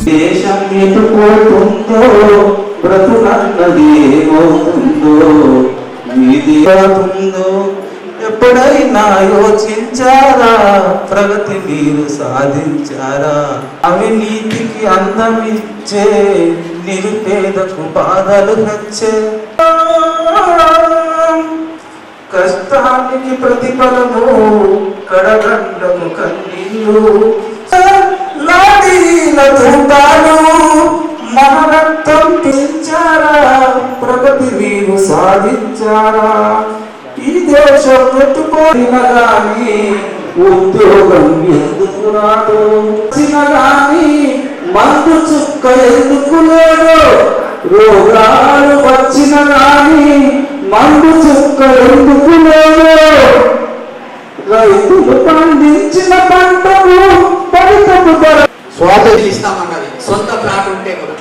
దేశం ఎటుపోతుందో బ్రతుకన్నది ఏమవుతుందో మీదిందో ఎప్పుడైనా యోచించారా? ప్రగతి మీరు సాధించారా? అవినీతికి అందమిచ్చే నిరుపేదకు బాధలు నచ్చే కష్టానికి ప్రతిఫలము కడగండము కన్నీళ్ళు లాడీల తూటాలు మన రక్తం పెంచారా? ప్రగతి మీరు సాధించారా? ఈ దేశం పెట్టుకోరిన గాని ఉద్యోగం ఎందుకు రాదు? గాని మందు చుక్క ఎందుకు లేదు? రోగాలు వచ్చిన గాని మందు చుక్క ఎందుకు లేదు? రైతులు పండించిన పంటకు ఫలితము స్వాతంత్రం ఇస్తామన్నది. సొంత ప్లాట్ ఉంటే కూడా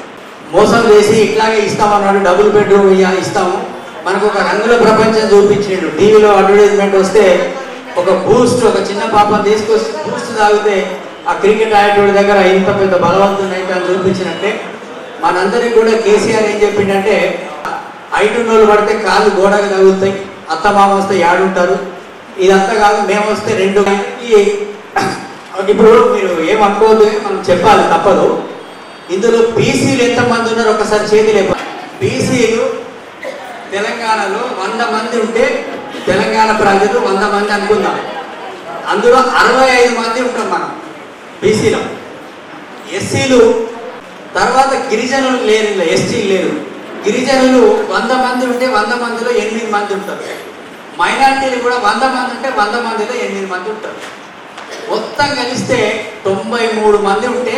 మోసం చేసి ఇట్లాగే ఇస్తామన్నాడు. డబుల్ బెడ్రూమ్ ఇస్తాము, మనకు ఒక రంగుల ప్రపంచం చూపించాడు. టీవీలో అడ్వర్టైజ్మెంట్ వస్తే ఒక బూస్ట్, ఒక చిన్న పాపను తీసుకొచ్చి బూస్ట్ తాగితే ఆ క్రికెట్ ఆడేటోడి దగ్గర ఇంత పెద్ద బలవంతుని అయితే అని చూపించినట్టే మనందరికీ కూడా కేసీఆర్ ఏం చెప్పిండంటే, ఐటున్నోళ్ళు పడితే కాళ్ళు గోడకు తగులుతాయి, అత్తమామ వస్తే ఏడుంటారు, ఇదంతా కాదు మేము వస్తే రెండు. ఇప్పుడు మీరు ఏమనుకోవద్దు, మనం చెప్పాలి తప్పదు. ఇందులో బీసీలు ఎంతమంది ఉన్నారు ఒకసారి చేతి లేప. బీసీలు తెలంగాణలో 100 మంది ఉంటే తెలంగాణ ప్రజలు 100 మంది అనుకుందాం, అందులో 65 మంది ఉంటాం మనం బీసీలో. ఎస్సీలు తర్వాత గిరిజనులు లేరు, ఇలా ఎస్టీలు లేరు. గిరిజనులు 100 మంది ఉంటే 100 మందిలో 8 మంది ఉంటారు. మైనార్టీలు కూడా 100 మంది ఉంటే 100 మందిలో 8 మంది ఉంటారు. మొత్తం కలిస్తే 93 మంది ఉంటే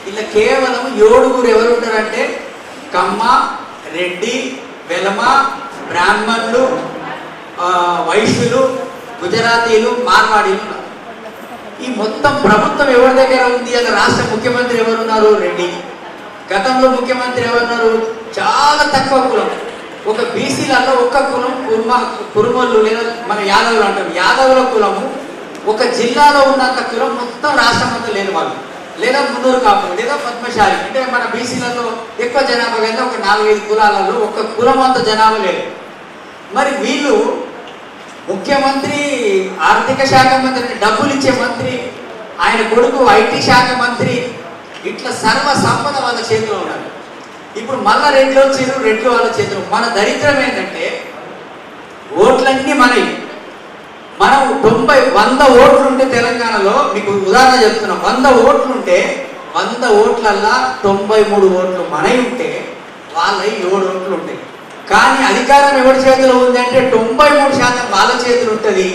ఇలా కేవలం 7 ఎవరు ఉంటారంటే కమ్మ, రెడ్డి, వెలమ, బ్రాహ్మణులు, వైశ్యులు, గుజరాతీలు, మార్వాడీలు ఉన్నారు. ఈ మొత్తం ప్రభుత్వం ఎవరి దగ్గర ఉంది? అలా రాష్ట్ర ముఖ్యమంత్రి ఎవరున్నారు? రెడ్డి. గతంలో ముఖ్యమంత్రి ఎవరున్నారు? చాలా తక్కువ కులం. ఒక బీసీలలో ఒక్క కులం కురుమలు లేదా మన యాదవులు అంటారు. యాదవుల కులము ఒక జిల్లాలో ఉన్నంత కులం మొత్తం రాష్ట్రం అంతా లేని వాళ్ళు, లేదా మున్నూరు కాపు, లేదా పద్మశాలి. అంటే మన బీసీలలో ఎక్కువ జనాభా కలిగిన ఒక 4-5 కులాలలో ఒక కులం అంత జనాభా లేదు. మరి వీళ్ళు ముఖ్యమంత్రి, ఆర్థిక శాఖ మంత్రి, డబ్బులు ఇచ్చే మంత్రి, ఆయన కొడుకు ఐటీ శాఖ మంత్రి, ఇట్లా సర్వ సంపద వాళ్ళ చేతిలో ఉన్నారు. ఇప్పుడు మళ్ళా రెడ్లు వచ్చారు, రెడ్లు వాళ్ళ చేతిలో. మన దరిద్రం ఏంటంటే ఓట్లన్నీ మనవి. మనం 100 ఓట్లు ఉంటే తెలంగాణలో, మీకు ఉదాహరణ చెప్తున్నాం, 100 ఓట్లు ఉంటే 100 ఓట్లల్లా 93 ఓట్లు మనవి ఉంటే వాళ్ళ 7 ఓట్లు ఉంటాయి. కానీ అధికారం ఎవరి చేతిలో ఉంది అంటే 93% వాళ్ళ చేతులు ఉంటుంది,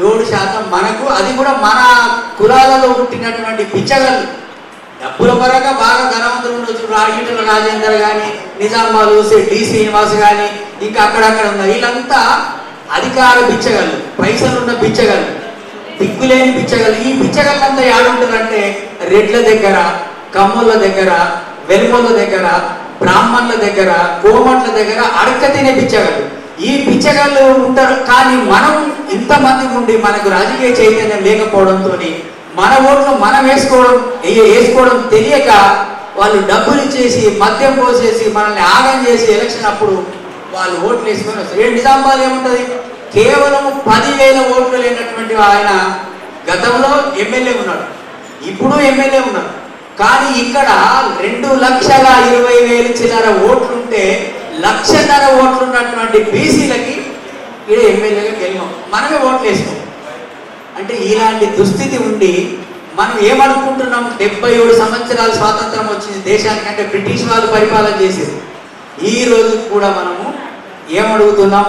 7% మనకు. అది కూడా మన కులాలలో పుట్టినటువంటి పిచ్చగళ్ళు, డబ్బుల పరంగా బాగా ధనవంతులు ఉండొచ్చు. ఈటల రాజేందర్ కానీ, నిజామాబాద్ డి శ్రీనివాస్ కానీ, ఇంకా అక్కడక్కడ ఉన్న వీళ్ళంతా అధికార బిచ్చగళ్ళు, పైసలున్న బిచ్చగళ్ళు, దిక్కులేని బిచ్చగళ్ళు. ఈ బిచ్చగళ్ళంతా ఏడుంటారంటే రెడ్ల దగ్గర, కమ్ముల దగ్గర, వెలుమల దగ్గర, బ్రాహ్మణుల దగ్గర, కోమట్ల దగ్గర అడక్క తినే బిచ్చగళ్ళు. ఈ బిచ్చగళ్ళు ఉంటారు. కానీ మనం ఇంతమంది ఉండి మనకు రాజకీయ చైతన్యం లేకపోవడంతో మన ఓట్లు మనం వేసుకోవడం తెలియక వాళ్ళు డబ్బులు ఇచ్చేసి, మద్యం పోసేసి, మనల్ని ఆగం చేసి ఎలక్షన్ అప్పుడు వాళ్ళు ఓట్లు వేసుకొని వస్తారు. నిజామాబాద్ ఏముంటుంది? కేవలం 10,000 ఓట్లు లేనటువంటి ఆయన గతంలో ఎమ్మెల్యే ఉన్నాడు, ఇప్పుడు ఎమ్మెల్యే ఉన్నాడు. కానీ ఇక్కడ 2,20,000 చిల్లర ఓట్లుంటే 1,00,000 ఓట్లు ఉన్నటువంటి బీసీలకి ఇక్కడ ఎమ్మెల్యేగా గెలిమాం, మనమే ఓట్లు వేసుకోం. అంటే ఇలాంటి దుస్థితి ఉండి మనం ఏమనుకుంటున్నాం? 77 సంవత్సరాలు స్వాతంత్రం వచ్చింది దేశానికి, అంటే బ్రిటిష్ వాళ్ళు పరిపాలన చేసేది. ఈ రోజు కూడా మనము ఏమడుగుతున్నాం?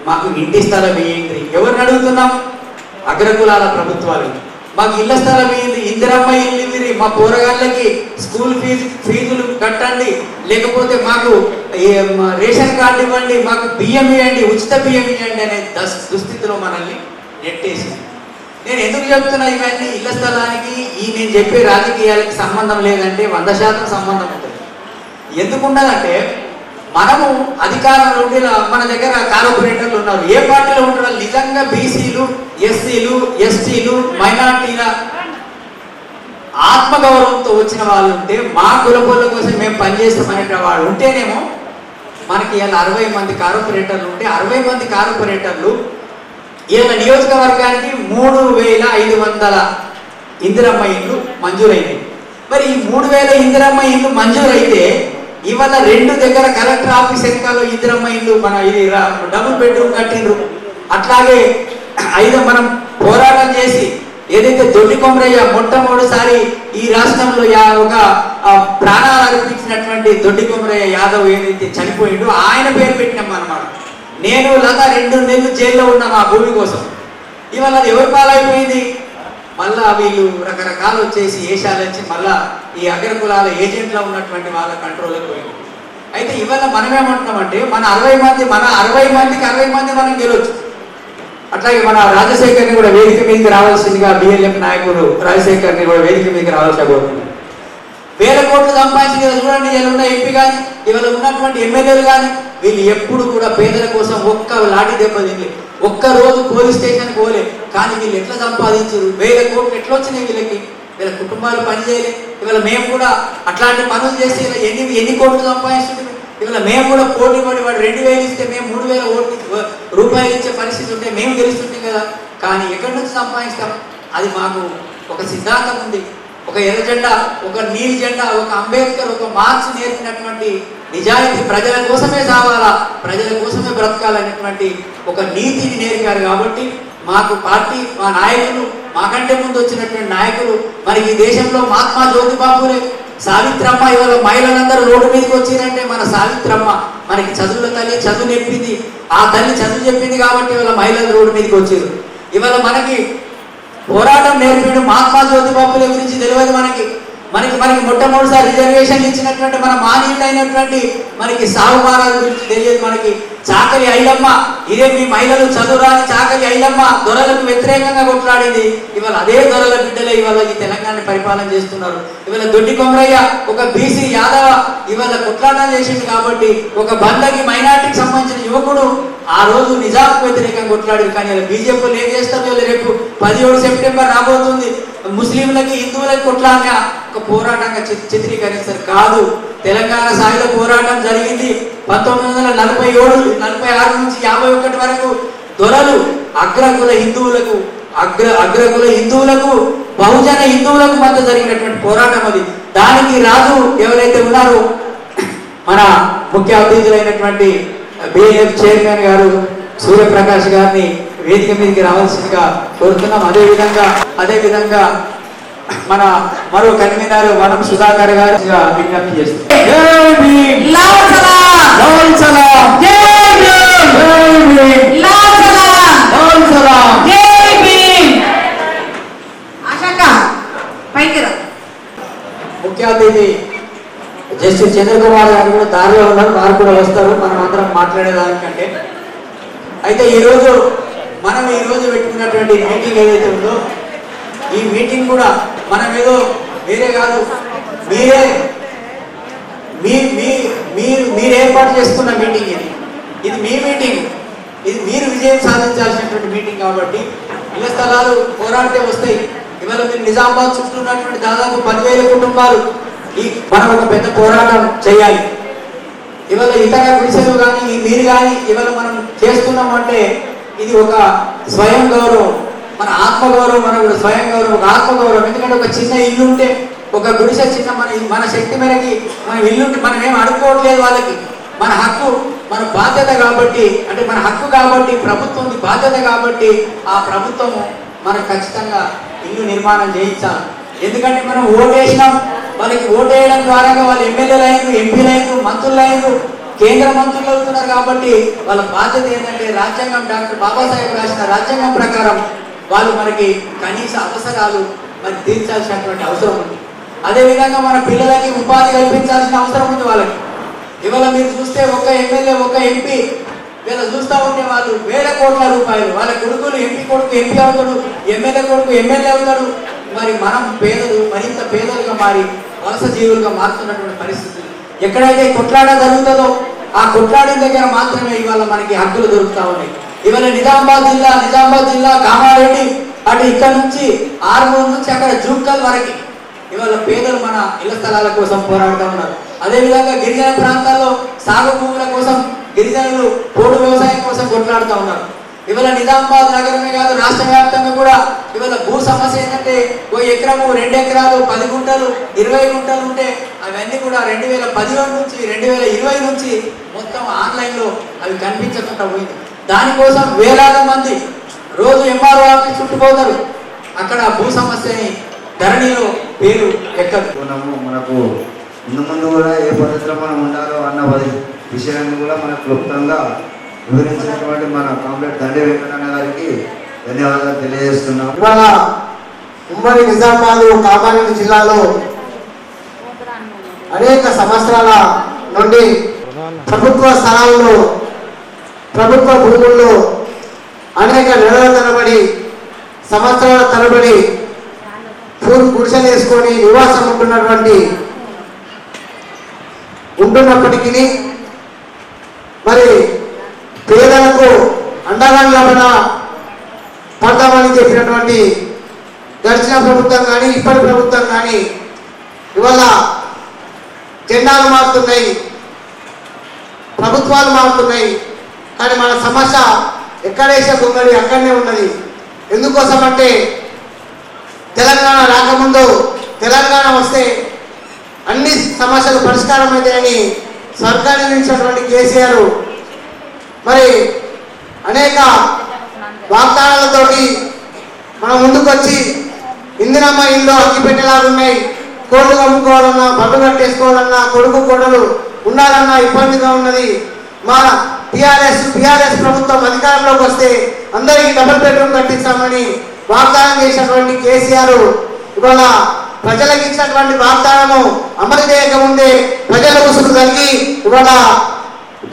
మాకు ఇంటి స్థలం ఇవ్వండి. ఎవరిని అడుగుతున్నాం? అగ్రకులాల ప్రభుత్వాలు. మాకు ఇళ్ల స్థలం ఇవ్వండి, ఇందిరమ్మ ఇల్లు ఇవ్వండి, మా పోరగాళ్ళకి స్కూల్ ఫీజులు కట్టండి, లేకపోతే మాకు రేషన్ కార్డు ఇవ్వండి, మాకు బియ్యం ఇవ్వండి, ఉచిత బియ్యం ఇవ్వండి అనే దుస్థితిలో మనల్ని నెట్టేసింది. నేను ఎందుకు చెప్తున్నా ఇవన్నీ? ఇళ్ల స్థలానికి నేను చెప్పే రాజకీయాలకి సంబంధం లేదంటే 100% సంబంధం ఉంటుంది. ఎందుకుండదంటే మనము అధికారంలో ఉండి మన దగ్గర కార్పొరేటర్లు ఉన్నారు. ఏ పార్టీలో ఉంటారు? నిజంగా బీసీలు, ఎస్సీలు, ఎస్టీలు, మైనార్టీల ఆత్మగౌరవంతో వచ్చిన వాళ్ళు ఉంటే, మా కులపోళ్ళ కోసం మేము పనిచేస్తామనే వాళ్ళు ఉంటేనేమో మనకి ఇలా 60 మంది కార్పొరేటర్లు ఉంటే 60 మంది కార్పొరేటర్లు ఇలా నియోజకవర్గానికి 3500 ఇందిరమ్మ ఇండ్లు మంజూరైంది. మరి ఈ 3000 ఇందిరమ్మ ఇండ్లు మంజూరైతే ఇవాళ 2 దగ్గర కలెక్టర్ ఆఫీస్ వెనకాల ఇందిరమ్మ ఇండ్లు మన ఇది డబుల్ బెడ్రూమ్ కట్టిండ్రు. అట్లాగే మనం పోరాటం చేసి ఏదైతే దొడ్డి కొమరయ్య మొట్టమొదటిసారి ఈ రాష్ట్రంలో ఒక ప్రాణాలు అర్పించినటువంటి దొడ్డి కొమరయ్య యాదవ్ ఏదైతే చనిపోయిండో ఆయన పేరు పెట్టినాం అన్నమాట. నేను లత 2 నెలలు జైల్లో ఉన్నాం ఆ భూమి కోసం. ఇవాళ అది ఎవరి పాలైపోయింది? మళ్ళా వీళ్ళు రకరకాలు వచ్చేసి ఏషాలు వచ్చి మళ్ళా ఈ అగ్రకులాల ఏజెంట్లో ఉన్నటువంటి వాళ్ళ కంట్రోల్కి పోయింది. అయితే ఇవాళ మనమేమంటున్నామంటే మన 60 మందికి 60 మంది మనం గెలవచ్చు. అట్లాగే మన రాజశేఖర్ని కూడా వేదిక మీదకి రావాల్సిందిగా బిఎల్ఎఫ్ నాయకుడు రాజశేఖర్ని కూడా వేదిక మీదకి రావాల్సి పోతుంది. 1000 కోట్లు సంపాదించి చూడండి, ఇలా ఉన్న ఎంపీ కానీ ఇవాళ ఉన్నటువంటి ఎమ్మెల్యేలు కానీ వీళ్ళు ఎప్పుడు కూడా పేదల కోసం ఒక్క లాఠీ దెబ్బ తినలే, ఒక్క రోజు పోలీస్ స్టేషన్కి పోలే. కానీ వీళ్ళు ఎట్లా సంపాదించారు? 1000 కోట్లు ఎట్లా వచ్చినాయి వీళ్ళకి? వీళ్ళ కుటుంబాలు పనిచేయలే. ఇవాళ మేము కూడా అట్లాంటి పనులు చేసి ఇలా ఎన్ని కోట్లు సంపాదిస్తుంది. ఇవాళ మేము కూడా పోటీ పడి వాడు 2000 ఇస్తే మేము 3000 రూపాయలు ఇచ్చే పరిస్థితి ఉంటే మేము గెలుస్తుంటాం కదా. కానీ ఎక్కడి నుంచి సంపాదిస్తాం? అది మాకు ఒక సిద్ధాంతం ఉంది. ఒక ఎర్ర జెండా, ఒక నీలి జెండా, ఒక అంబేద్కర్, ఒక మార్క్స్ నేర్పినటువంటి నిజాయితీ, ప్రజల కోసమే సావాలా, ప్రజల కోసమే బ్రతకాలనేటువంటి ఒక నీతిని నేర్పారు. కాబట్టి మాకు పార్టీ, మా నాయకులు, మాకంటే ముందు వచ్చినటువంటి నాయకులు, మనకి ఈ దేశంలో మహాత్మా జ్యోతిబాబులే, సావిత్రమ్మ, ఇవాళ మహిళలందరూ రోడ్డు మీదకి వచ్చిరంటే మన సావిత్రమ్మ మనకి చదువుల తల్లి, చదువు చెప్పింది. ఆ తల్లి చదువు చెప్పింది కాబట్టి ఇవాళ మహిళలు రోడ్డు మీదకి వచ్చారు. ఇవాళ మనకి పోరాటం నేర్పిన మహాత్మా జ్యోతిబాబుల గురించి తెలియదు మనకి. మొట్టమొదటిసారి రిజర్వేషన్ ఇచ్చినటువంటి మన మానవులు అయినటువంటి మనకి సాగు మహారాజు గురించి తెలియదు మనకి. చాకలి ఐలమ్మ, ఇదే మీ మహిళలు చదువురాని చాకలి ఐలమ్మ దొరలకు వ్యతిరేకంగా కొట్లాడింది. ఇవాళ అదే దొరల బిడ్డలే ఇవాళ ఈ తెలంగాణ పరిపాలన చేస్తున్నారు. ఇవాళ దొడ్డి కొమరయ్య ఒక బీసీ యాదవ ఇవాళ కొట్లాటం చేసింది కాబట్టి ఒక బందకి మైనార్టీకి సంబంధించిన యువకుడు ఆ రోజు నిజాంకు వ్యతిరేకంగా కొట్లాడింది. కానీ ఇలా బీజేపీలు ఏం చేస్తారు? వీళ్ళు రేపు 17 సెప్టెంబర్ రాబోతుంది, ముస్లింలకి హిందువులకి కొట్లాడిన ఒక పోరాటంగా చిత్రీకరిస్తారు. కాదు, తెలంగాణ స్థాయిలో పోరాటం జరిగింది 1946 నుంచి 51 వరకు. దొరలు అగ్రకుల హిందువులకు బహుజన హిందువులకు మధ్య జరిగినటువంటి పోరాటం అది. దానికి రాజు ఎవరైతే ఉన్నారో మన ముఖ్య అతిథులైనటువంటి బిఎఫ్ చైర్మన్ గారు సూర్యప్రకాష్ గారిని వేదిక మీదకి రావాల్సిందిగా కోరుతున్నాం. అదేవిధంగా మన మరో కన్వీనర్ మనం సుధాకర్ గారు విజ్ఞప్తి చేస్తున్నాం. ముఖ్య అతిథి జస్టిస్ చంద్రకుమార్ గారు కూడా దారిలో ఉన్నారు, వారు కూడా వస్తారు మనం అందరం మాట్లాడేదానికంటే. అయితే మనం ఈరోజు పెట్టుకున్నటువంటి మీటింగ్ ఏదైతే ఉందో ఈ మీటింగ్ కూడా మనం ఏదో వేరే కాదు, మీరు ఏర్పాటు చేసుకున్న మీటింగ్ ఇది మీ మీటింగ్, ఇది మీరు విజయం సాధించాల్సినటువంటి మీటింగ్. కాబట్టి ఇళ్ల స్థలాలు పోరాడితే వస్తాయి. ఇవాళ మీరు నిజామాబాద్ చుట్టూ ఉన్నటువంటి దాదాపు 10,000 కుటుంబాలు మనం ఒక పెద్ద పోరాటం చేయాలి. ఇవాళ ఇతర గుడిసెలు కానీ మీరు కానీ ఇవాళ మనం చేస్తున్నామంటే ఇది ఒక స్వయం గౌరవం, మన ఆత్మగౌరవం, మన స్వయం గౌరవం, ఒక ఆత్మగౌరవం. ఎందుకంటే ఒక చిన్న ఇల్లు ఉంటే, ఒక గుడిసె చిన్న మన శక్తి మేరకి మన ఇల్లుంటే మనం ఏం అడుక్కోవట్లేదు వాళ్ళకి. మన హక్కు, మన బాధ్యత కాబట్టి, అంటే మన హక్కు కాబట్టి, ప్రభుత్వం బాధ్యత కాబట్టి ఆ ప్రభుత్వం మనకు ఖచ్చితంగా ఇల్లు నిర్మాణం చేయించాలి. ఎందుకంటే మనం ఓటేసినాం, వాళ్ళకి ఓటేయడం ద్వారా వాళ్ళు ఎమ్మెల్యేలు అయ్యారు, ఎంపీలు అయ్యారు, మంత్రులు అయ్యారు, కేంద్ర మంత్రులు అవుతున్నారు. కాబట్టి వాళ్ళ బాధ్యత ఏంటంటే రాజ్యాంగం, డాక్టర్ బాబాసాహెబ్ రాసిన రాజ్యాంగం ప్రకారం వాళ్ళు మనకి కనీస అవసరాలు మరి తీర్చాల్సినటువంటి అవసరం ఉంది. అదేవిధంగా మన పిల్లలకి ఉపాధి కల్పించాల్సిన అవసరం ఉంది వాళ్ళకి. ఇవాళ మీరు చూస్తే ఒక ఎమ్మెల్యే, ఒక ఎంపీ వీళ్ళ చూస్తూ ఉంటే వాళ్ళు 1000 కోట్ల రూపాయలు, వాళ్ళ కొడుకులు ఎంపీ కొడుకు ఎంపీ అవుతాడు, ఎమ్మెల్యే కొడుకు ఎమ్మెల్యే అవుతాడు. మరి మనం పేదలు మరింత పేదలుగా మారి వలస జీవులుగా మారుతున్నటువంటి పరిస్థితి. ఎక్కడైతే కొట్లాట జరుగుతుందో ఆ కొట్లాడిన దగ్గర మాత్రమే ఇవాళ మనకి హక్కులు దొరుకుతా ఉన్నాయి. ఇవాళ నిజామాబాద్ జిల్లా కామారెడ్డి అటు ఇక్కడ నుంచి ఆర్మూర్ నుంచి అక్కడ జూక్కల్ వరకు ఇవాళ పేదలు మన ఇళ్ల స్థలాల కోసం పోరాడుతూ ఉన్నారు. అదేవిధంగా గిరిజన ప్రాంతాల్లో సాగు భూముల కోసం గిరిజనులు పోడు వ్యవసాయం కోసం కొట్లాడుతూ ఉన్నారు. ఇవాళ నిజామాబాద్ నగరమే కాదు రాష్ట్ర వ్యాప్తంగా కూడా ఇవాళ భూ సమస్య ఏంటంటే 1 ఎకరము 2 ఎకరాలు 10 గుంటలు 20 గుంటలు ఉంటే అవన్నీ కూడా 2017 నుంచి 2020 నుంచి మొత్తం ఆన్లైన్లో అవి కనిపించకుండా పోయింది. దానికోసం వేలాది మంది రోజు ఎంఆర్ఓ ఆఫీస్ చుట్టుపోతారు. అక్కడ భూ సమస్యని ధరణిలో పేరు ఎక్కదు. మనకు ముందు కూడా ఏ పద్ధతిలో మనం ఉండాలో అన్న విషయాన్ని కూడా మనకు క్లుప్తంగా వివరించినటువంటి మన కామ్రేడ్ దండే వెంకటన్న గారికి ధన్యవాదాలు తెలియజేస్తున్నాం. ఇవాళ ఉమ్మడి నిజామాబాద్ కామారెడ్డి జిల్లాలో అనేక సంవత్సరాల నుండి ప్రభుత్వ స్థలాల్లో ప్రభుత్వ భూముల్లో అనేక నెలల తరబడి సంవత్సరాల తరబడి గుడిసెలు వేసుకొని నివాసం ఉంటున్నప్పటికీ మరి పేదలకు అండగా పడదామని చెప్పినటువంటి గడిచిన ప్రభుత్వం కానీ ఇప్పటి ప్రభుత్వం కానీ ఇవాళ జెండాలు మారుతున్నాయి, ప్రభుత్వాలు మారుతున్నాయి, కానీ మన సమస్య ఎక్కడేసే ఉన్నది అక్కడనే ఉన్నది. ఎందుకోసం అంటే తెలంగాణ రాకముందు తెలంగాణ వస్తే అన్ని సమస్యలు పరిష్కారం అవుతాయని సర్కారు నుంచినటువంటి కేసీఆర్ మరి అనేక వాగ్దానాలతోటి మనం ముందుకు వచ్చి ఇందిరమ్మ ఇల్లు అగ్గిపెట్టేలాగా ఉన్నాయి, కోళ్ళు కమ్ముకోవాలన్నా బట్టు కట్టేసుకోవాలన్నా కొడుకు కోడలు ఉండాలన్నా ఇబ్బందిగా ఉన్నది. మా టీఆర్ఎస్ ప్రభుత్వం అధికారంలోకి వస్తే అందరికీ డబుల్ బెడ్రూమ్ కట్టిస్తామని వాగ్దానం చేసినటువంటి కేసీఆర్ ఇవాళ ప్రజలకు ఇచ్చినటువంటి వాగ్దానము అమలు చేయకముందే ప్రజల ఉసురు కలిగి ఇవాళ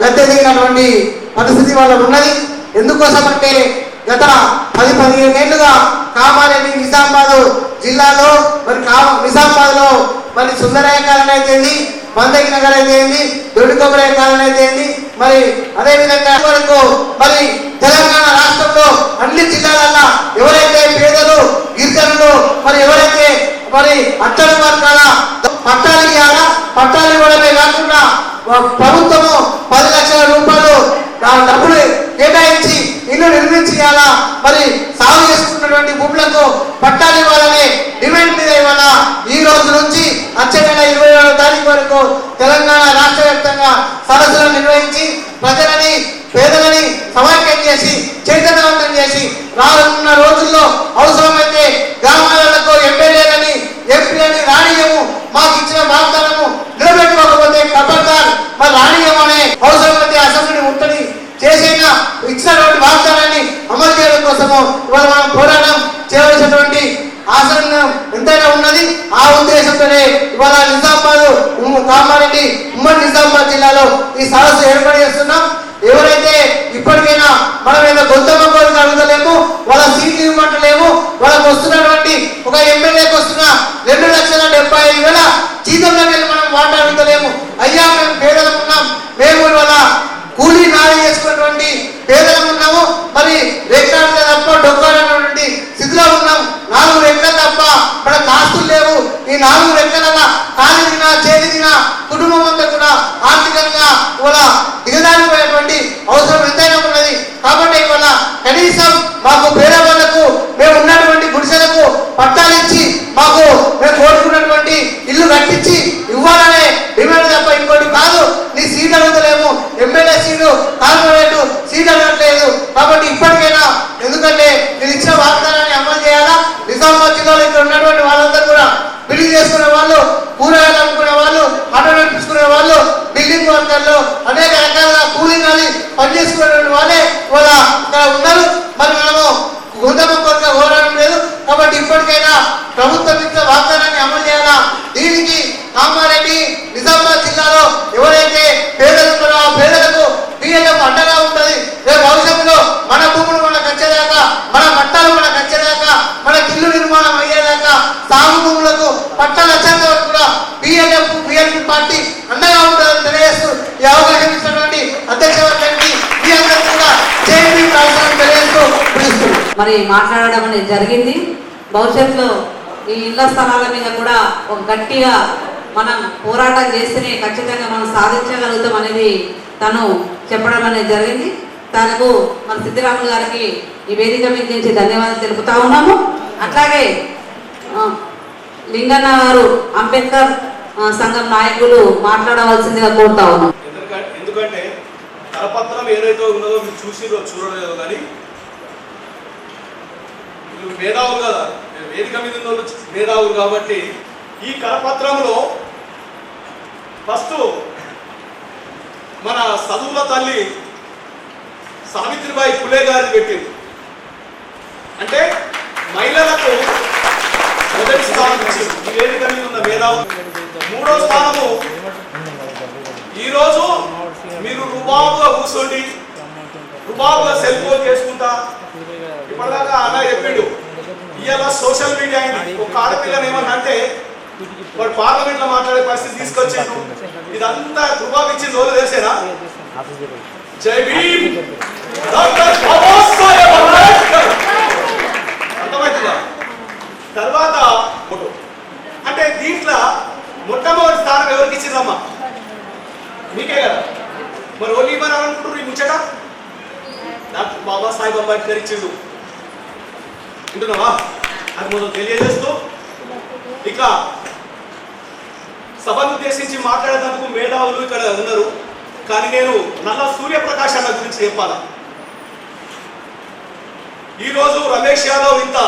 గద్దె దిగినటువంటి పరిస్థితి వాళ్ళ ఉన్నది. ఎందుకోసం అంటే గత 10-15 ఏళ్లుగా కామారెడ్డి నిజామాబాద్ జిల్లాలో మరి నిజామాబాద్లో మరి సుందరయ్య కాలనీ అయితేంది, బందకి నగర్ అయితేంది, దొడ్డి కొబ్బరయ్య కాలనీ అయితేంది, మరి అదేవిధంగా వరకు మరి తెలంగాణ రాష్ట్రంలో అన్ని జిల్లాలల్లో ఎవరైతే పేదలు గిరిజనులు మరి ఎవరైతే మరి అట్టడి వర్గాల పట్టాలు ఇవ్వాలా, పట్టాలు ఇవ్వడమే కాకుండా ప్రభుత్వము 10 లక్షల రూపాయలు డబ్బులు కేటాయించి ఇల్లు నిర్మించాలా, మరి సాగు చేసుకున్నటువంటి భూములకు పట్టాలు ఇవ్వాలనే డిమాండ్ మీద ఇవాళ ఈ రోజు నుంచి వచ్చే నెల 27వ తారీఖు వరకు తెలంగాణ రాష్ట్ర వ్యాప్తంగా సదస్సులు నిర్వహించి ప్రజలని పేదలని సమైక్యం చేసి చైతన్యవంతం చేసి రానున్న రోజుల్లో అవసరమైతే గ్రామాలకు ఎమ్మెల్యేలని ఎంపీలని రాణీయము మాకు ఇచ్చిన వాగ్దానము నిలబెట్టుకోకపోతే ఖబర్దార్ మరి రాణీయం అనే అవసరమైతే అసెంబ్లీని ముట్టడి చేసేనా ఇచ్చినటువంటి వాగ్దానాన్ని అమలు చేయడం కోసము ఇవాళ మనం పోరాటం చేయవలసినటువంటి ఆసనం ఎంతైనా ఉన్నది. ఆ ఉద్దేశంతోనే ఇవాళ నిజామాబాద్ కామారెడ్డి ఉమ్మడి నిజామాబాద్ జిల్లాలో ఈ సదస్సు ఏర్పాటు చేస్తున్నాం. ఎవరైతే ఇప్పటికైనా మనం ఏదో గొంతమ్మ కోరిక అడుగుతలేము, వాళ్ళ సీట్లు ఇవ్వమంటలేము, వాళ్ళకు వస్తున్నటువంటి ఒక ఎమ్మెల్యేకి వస్తున్న 2,75,000 జీతంలోకి వెళ్ళి మనం వాట అడుగుతలేము. అయ్యా మేము పేదలం ఉన్నాం, మేము వాళ్ళ కూలీ నాలి చేసుకున్నటువంటి పేదలం ఉన్నాము, మరి రెక్కలు తప్ప డొక్కాలన్నటువంటి స్థితిలో ఉన్నాం. 4 రెక్కలు తప్ప మనకు ఆస్తులు లేవు. ఈ 4 రెక్కల కాలిదిన చేదిన కుటుంబం అంతా కూడా ఆర్థికంగా ఇవాళ దిగజారిపోయేటువంటి అవసరం ఎంతైనా ఉన్నది. కాబట్టి ఇవాళ కనీసం మాకు పేద వాళ్ళకు మేము ఉన్నటువంటి గుడిసెలకు పట్టాలు ఇచ్చి మాకు మేము కోరుకున్నటువంటి ఇల్లు కట్టించి ఇవ్వాలనే డిమాండ్ తప్ప ఇంకోటి కాదు. నీ సీట్ అడుగుతలేము, ఎమ్మెల్యే సీటు కార్పొరేట్ సీట్ అడగట్లేదు. కాబట్టి ఇప్పటికైనా ఎందుకంటే మీరు ఇచ్చిన వాగ్దానాన్ని అమలు చేయాలా. నిజామాబాద్ జిల్లాలో ఇక్కడ ఉన్నటువంటి వాళ్ళందరూ కూడా బిల్డింగ్ చేసుకునే వాళ్ళు, కూరగాయలు అమ్ముకునే వాళ్ళు, ఆటో నడిపించుకునే వాళ్ళు, బిల్డింగ్ వర్కర్లు అనేక రకాలుగా కూలీనాలి పనిచేసుకునేటువంటి వాళ్ళే వాళ్ళ ఇక్కడ ఉన్నారు. మరి మనము గొంతమ్మ కొరక పోరాటం లేదు. కాబట్టి ఇప్పటికైనా ప్రభుత్వం ఇచ్చిన వాగ్దానాన్ని అమలు చేయాలా. దీనికి కామారెడ్డి నిజామాబాద్ జిల్లాలో ఎవరైతే పేదలు ఉన్నారో ఆ పేదలకు PLF అండగా ఉంటుంది. రేపు భవిష్యత్తులో మన భూములు మనకు వచ్చేదాకా, మన పట్టాలు మనకు వచ్చేదాకా, మన ఇల్లు నిర్మాణం అయ్యేదాకా, సాగు భూములకు పట్టాలు వచ్చేంత వరకు కూడా PLP పార్టీ అండగా ఉంటుందని తెలియజేస్తూ ఈ అవకాశం ఇచ్చినటువంటి అధ్యక్ష వర్గానికి మీ అందరికీ కూడా తెలియజేస్తూ మరి మాట్లాడడం అనేది జరిగింది. భవిష్యత్తులో ఈ ఇళ్ల స్థలాల మీద కూడా ఒక గట్టిగా మనం పోరాటం చేస్తేనే ఖచ్చితంగా మనం సాధించగలుగుతాం అనేది తను చెప్పడం అనేది జరిగింది. తనకు మన సిద్ధిరాములు గారికి ఈ వేదిక మీద నుంచి ధన్యవాదాలు తెలుపుతా ఉన్నాము. అట్లాగే లింగన్న గారు అంబేద్కర్ సంఘం నాయకులు మాట్లాడవలసిందిగా కోరుతా ఉన్నాం. ఎందుకంటే కరపత్రం ఏదైతే ఉన్నదో మీరు చూసిరో చూడలేదో కానీ మీరు మేధావులు కదా, వేదిక మీద ఉన్న వాళ్ళు మేధావులు కాబట్టి ఈ కరపత్రంలో ఫస్ట్ మన చదువుల తల్లి సావిత్రిబాయి ఫులే గారిని పెట్టింది. అంటే మహిళలకు మొదటి స్థానం ఇచ్చింది. ఈ వేదిక మీద ఉన్న మేధావులు. మూడో స్థానము ఈరోజు మీరు రుబాబుగా కూర్చోండి, రుబాబుగా సెల్ ఫోన్ చేసుకుంటా. ఇప్పటిదాకా అలా చెప్పిండు, ఇవాళ సోషల్ మీడియా అయింది. ఒక ఆడపిల్లని ఏమన్నా అంటే వాడు పార్లమెంట్ లో మాట్లాడే పరిస్థితి తీసుకొచ్చిండు. ఇదంతా రుబాబు ఇచ్చిన రోజు తెలిసేనా? జై భీమ్ డాక్టర్ బాబాసాహెబ్ అంబేద్కర్. అర్థమవుతుందా? తర్వాత అంటే దీంట్లో మొట్టమొదటి స్థానం ఎవరికి ఇచ్చిందమ్మా? మీకే కదా. మరి ఓన్లీ మరి అనుకుంటున్నారు ఈ ముచ్చట? డాక్టర్ బాబాసాహెబ్ అంబేద్కర్ ఇచ్చిండు. వింటున్నావా? అది మొదలు తెలియజేస్తూ ఇక సభను ఉద్దేశించి మాట్లాడేందుకు మేధావులు ఇక్కడ ఉన్నారు. కానీ నేను నల్ల సూర్యప్రకాష్ అన్న గురించి చెప్పాలి. ఈరోజు రమేష్ యాదవ్ ఇంత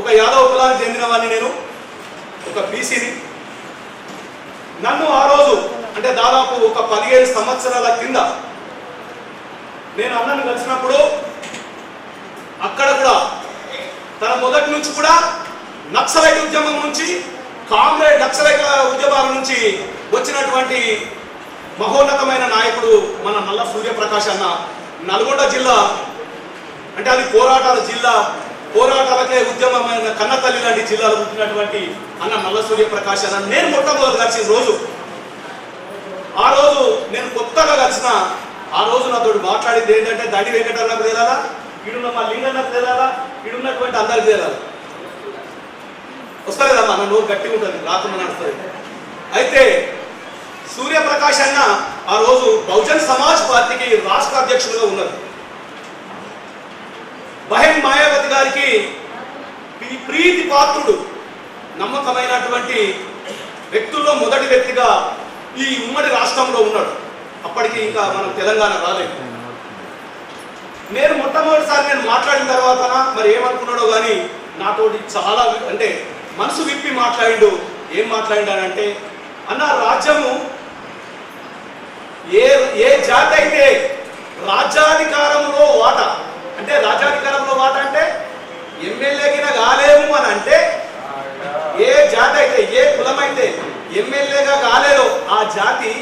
ఒక యాదవ్ కులానికి చెందిన వాడిని, నేను ఒక బీసీని. నన్ను ఆ రోజు అంటే దాదాపు ఒక 15 సంవత్సరాల కింద నేను అన్నను కలిసినప్పుడు అక్కడ కూడా తన మొదటి నుంచి కూడా నక్సలైట్ ఉద్యమం నుంచి, కామ్రేడ్ నక్సలైట్ ఉద్యమాల నుంచి వచ్చినటువంటి మహోన్నతమైన నాయకుడు మన నల్ల సూర్యప్రకాష్ అన్న. నల్గొండ జిల్లా అంటే అది పోరాటాల జిల్లా, పోరాటాలకే ఉద్యమమైన కన్నతల్లి లాంటి జిల్లాలో పుట్టినటువంటి అన్న నల్ల సూర్యప్రకాష్ అన్న నేను మొట్టమొదటి కలిసిన రోజు, ఆ రోజు నేను కొత్తగా కలిసిన ఆ రోజు నాతో మాట్లాడింది ఏంటంటే దండి వెంకటన్నకు తేలాలా, ఇడున్న మా లింగన్నకు తేలాలా, ఇడున్నటువంటి అందరికి తేలాలా. వస్తుంది కదమ్మా, నా నోరు గట్టిగా ఉంటుంది, రాకుండా నడుస్తుంది. అయితే సూర్యప్రకాష్ అన్న ఆ రోజు బహుజన్ సమాజ్ పార్టీకి రాష్ట్ర అధ్యక్షుడిగా ఉన్నారు. బహెన్ మాయావతి గారికి ప్రీతి పాత్రుడు, నమ్మకమైనటువంటి వ్యక్తుల్లో మొదటి వ్యక్తిగా ఈ ఉమ్మడి రాష్ట్రంలో ఉన్నాడు. అప్పటికి ఇంకా మనం తెలంగాణ రాలేదు. నేను మొట్టమొదటిసారి నేను మాట్లాడిన తర్వాత మరి ఏమనుకున్నాడో కానీ నాతోటి చాలా అంటే మనసు విప్పి మాట్లాడిండు. ఏం మాట్లాడిండానంటే, అన్న రాజ్యము ఏ జాతి అయితే రాజ్యాధికారంలో వాటా అంటే రాజ్యాధికారంలో వాటా అంటే ఎమ్మెల్యేకిన కాలేము అని అంటే, ఏ జాతి అయితే ఏ కులమైతే ఎమ్మెల్యేగా కాలేదో ఆ జాతి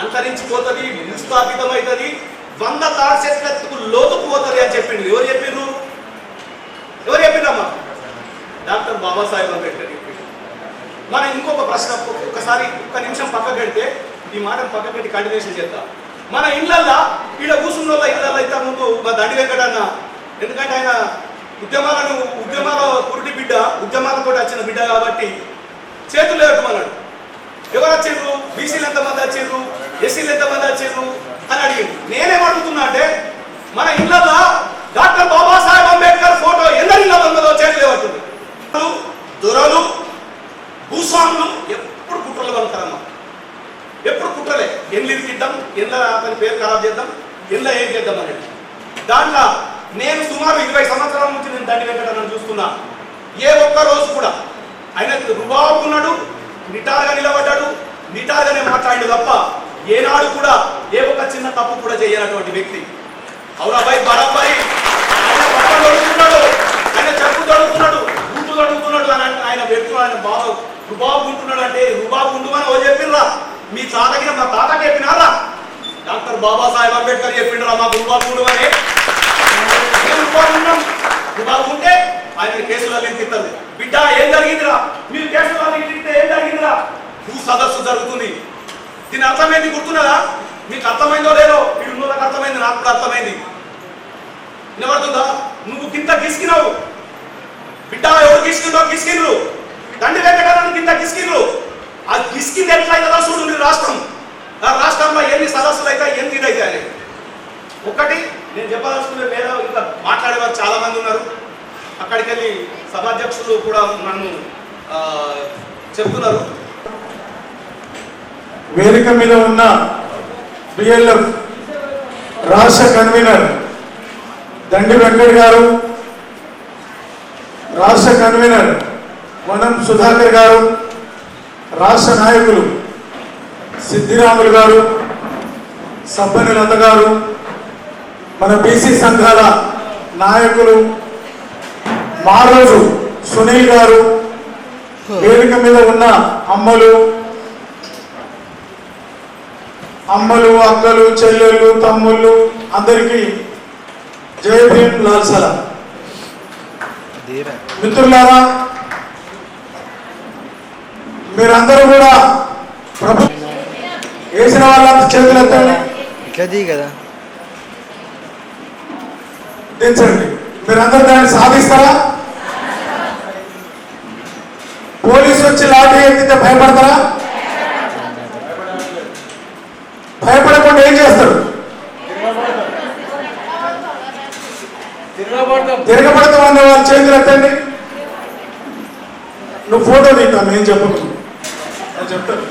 అంతరించిపోతుంది, భూస్థాపితమవుతుంది, 100 తాడు చెట్లకు లోతుకుపోతుంది అని చెప్పిండు. ఎవరు చెప్పిండ్రు? ఎవరు చెప్పిండ్రమ్మా? డాక్టర్ బాబాసాహెబ్ అంబేద్కర్ చెప్పిండు. మనం ఇంకొక ప్రశ్న ఒకసారి ఒక్క నిమిషం పక్కకు పెడితే ఈ మాట పక్కకు పెట్టి కంటిన్యూషన్ చేద్దాం. మన ఇళ్ళల్లో ఈడ కూర్చున్న వాళ్ళ ఇళ్ళల్లో ఇంత ముందు మా దండి వెంకటన్న, ఎందుకంటే ఆయన ఉద్యమాల కురుటి బిడ్డ, ఉద్యమాలతో వచ్చిన బిడ్డ కాబట్టి చేతులు లేవమన్నాడు. ఎవరు వచ్చిండ్రు? బీసీలు ఎంతమంది వచ్చిండ్రు, ఎస్సీలు ఎంతమంది వచ్చిండ్రు అని అడిగింది. నేనేం అడుగుతున్నా అంటే, మన ఇళ్ళల్లో డాక్టర్ బాబాసాహెబ్ అంబేద్కర్ ఫోటో ఎందరి ఇళ్ళలో ఉన్నదో చేతులు లేవట్టుంది. దొరలు భూస్వాములు ఎప్పుడు కుట్రలు కలుగుతారమ్మా, ఎప్పుడు కుట్రలే. ఎన్లు ఇరికిద్దాం, ఎన్ల అతని పేరు ఖరాబ్ చేద్దాం, ఎన్ల ఏం చేద్దాం అనేది. దాంట్లో నేను సుమారు 20 సంవత్సరాల నుంచి నేను దండి వెంకటన్నను చూస్తున్నా. ఏ ఒక్క రోజు కూడా ఆయన రుబాబు ఉన్నాడు, నిటారుగా నిలబడ్డాడు, నిటారుగానే మాట్లాడాడు తప్ప ఏనాడు కూడా ఏ ఒక్క చిన్న తప్పు కూడా చేయనటువంటి వ్యక్తి. అవురాబాయి బరాబాయి ఆయన బట్టలు తొడుగుతున్నాడు, ఆయన చెప్పు తొడుగుతున్నాడు, గుంటు తొడుగుతున్నాడు అని ఆయన వ్యక్తులు ఆయన బాగా రుబాబు ఉంటున్నాడు. అంటే రుబాబు ఉండుమని ఓ చెప్పిండ్రా? మీ తాతకి మా తాతకి చెప్పినారా? డాక్టర్ బాబాసాహెబ్ అంబేద్కర్ చెప్పిండ్రా మాకు రుబాబు ఉండుమని? రుబాబు ఉంటే ఆయన కేసులలో ఎత్తిస్తారు. బిడ్డ ఏం జరిగిందిరా, మీరు కేసులలో ఎత్తితే ఏం జరిగిందిరా? భూ సదస్సు జరుగుతుంది. దీని అర్థమైంది గుర్తున్నదా? మీకు అర్థమైందో లేదో, మీరు ఉన్నోళ్ళకి అర్థమైంది, నాకు కూడా అర్థమైంది. వినబడుతుందా? నువ్వు కింద గీసుకినావు బిడ్డ, ఎవరు గీసుకుంటావు? గీసుకిండ్రు దండి వెంకటరామన్ కింద గిస్కిండ్రు. ఆ గిస్కింది ఎట్లా అవుతుందో చూడు మీరు రాష్ట్రం. ఆ రాష్ట్రంలో ఎన్ని సదస్సులు అయితే ఎన్ని ఇదైతే అని ఒకటి నేను చెప్పదలుచుకునే వేరే ఇంకా మాట్లాడేవారు చాలా మంది ఉన్నారు. అక్కడికి వెళ్ళి సభాధ్యక్షులు కూడా నన్ను చెప్తున్నారు. వేదిక మీద ఉన్న బిఎల్ఎఫ్ రాష్ట్ర కన్వీనర్ దండి వెంకట్ గారు, రాష్ట్ర కన్వీనర్ వనం సుధాకర్ గారు, రాష్ట్ర నాయకులు సిద్ధిరాములు గారు, సబ్బని లత గారు, మన బీసీ సంఘాల నాయకులు మారోజు సునీల్ గారు, వేదిక మీద ఉన్న అమ్మలు, అక్కలు, చెల్లెళ్ళు, తమ్ముళ్ళు అందరికీ జై భీమ్, లాల్ సలాం. మిత్రులారా, మీరందరూ కూడా వేసిన వాళ్ళంతా చేతులు ఎత్తండి, దించండి. మీరందరూ దాన్ని సాధిస్తారా? పోలీసు వచ్చి లాఠీ ఎత్తితే భయపడతారా? భయపడకుండా ఏం చేస్తాడు? తిరగబడతాం అనే వాళ్ళ చేతులు ఎత్తండి. నువ్వు ఫోటో తీద్దాం, ఏం చెప్పకు, చెప్తాను.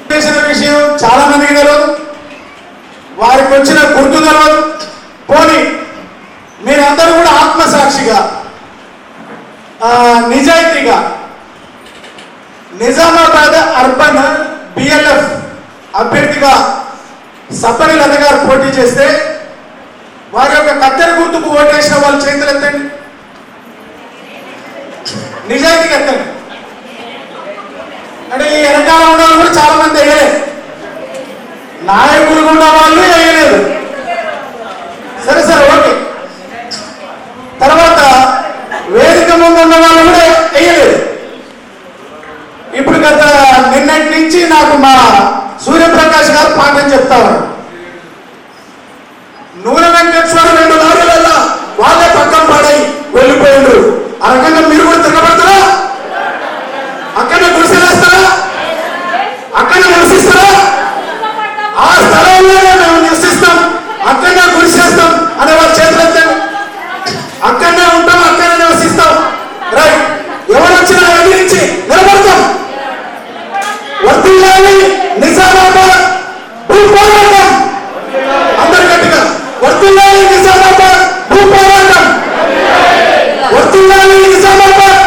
చేసిన విషయం చాలా మందికి తెలియదు, వారికి వచ్చిన గుర్తు తెలియదు. పోనీ మీరందరూ కూడా ఆత్మసాక్షిగా నిజాయితీగా నిజామాబాద్ అర్బన్ బిఎల్ఎఫ్ అభ్యర్థిగా సబ్బని లత గారు పోటీ చేస్తే వారి యొక్క కత్తెర గుర్తుకు ఓటేసిన వాళ్ళు చేతులు ఎత్తండి, నిజాయితీగా ఎత్తండి. అంటే ఈ వెనకాల ఉన్న వాళ్ళు కూడా చాలా మంది వేయలేదు, నాయకులు ఉన్న వాళ్ళు వేయలేదు. సరే సరే ఓకే. తర్వాత వేదిక ముందు ఉన్న వాళ్ళు కూడా వేయలేదు. ఇప్పుడు గత నిన్నటి నుంచి నాకు మా సూర్యప్రకాష్ గారు పాఠం చెప్తారు. నూనె వెంకటేశ్వర 2 లారీలలో వాళ్ళే పక్కన పడై వెళ్ళిపోయిండ్రు. ఆ రకంగా మీరు కూడా తిరగబడతారా? అక్కడ గుడిసెలేస్తారా? అక్కడ నివసిస్తారా? ఆ స్థలంలోనే మేము నివసిస్తాం, అక్కడనే గుడిసేస్తాం అనే వాళ్ళ చేతులు ఎత్తండి. అక్కడనే ఉంటాం, అక్కడనే నివసిస్తాం. రైట్. ఎవరు వచ్చినా ఎదిరించి నిలబడతాం. వర్తిల్లాలి నిజామాబాద్ భూ పోరాటం. అందరు గట్టిగా వర్తిల్లాలి నిజామాబాద్ భూ పోరాటం. వర్తిల్లాలి నిజామాబాద్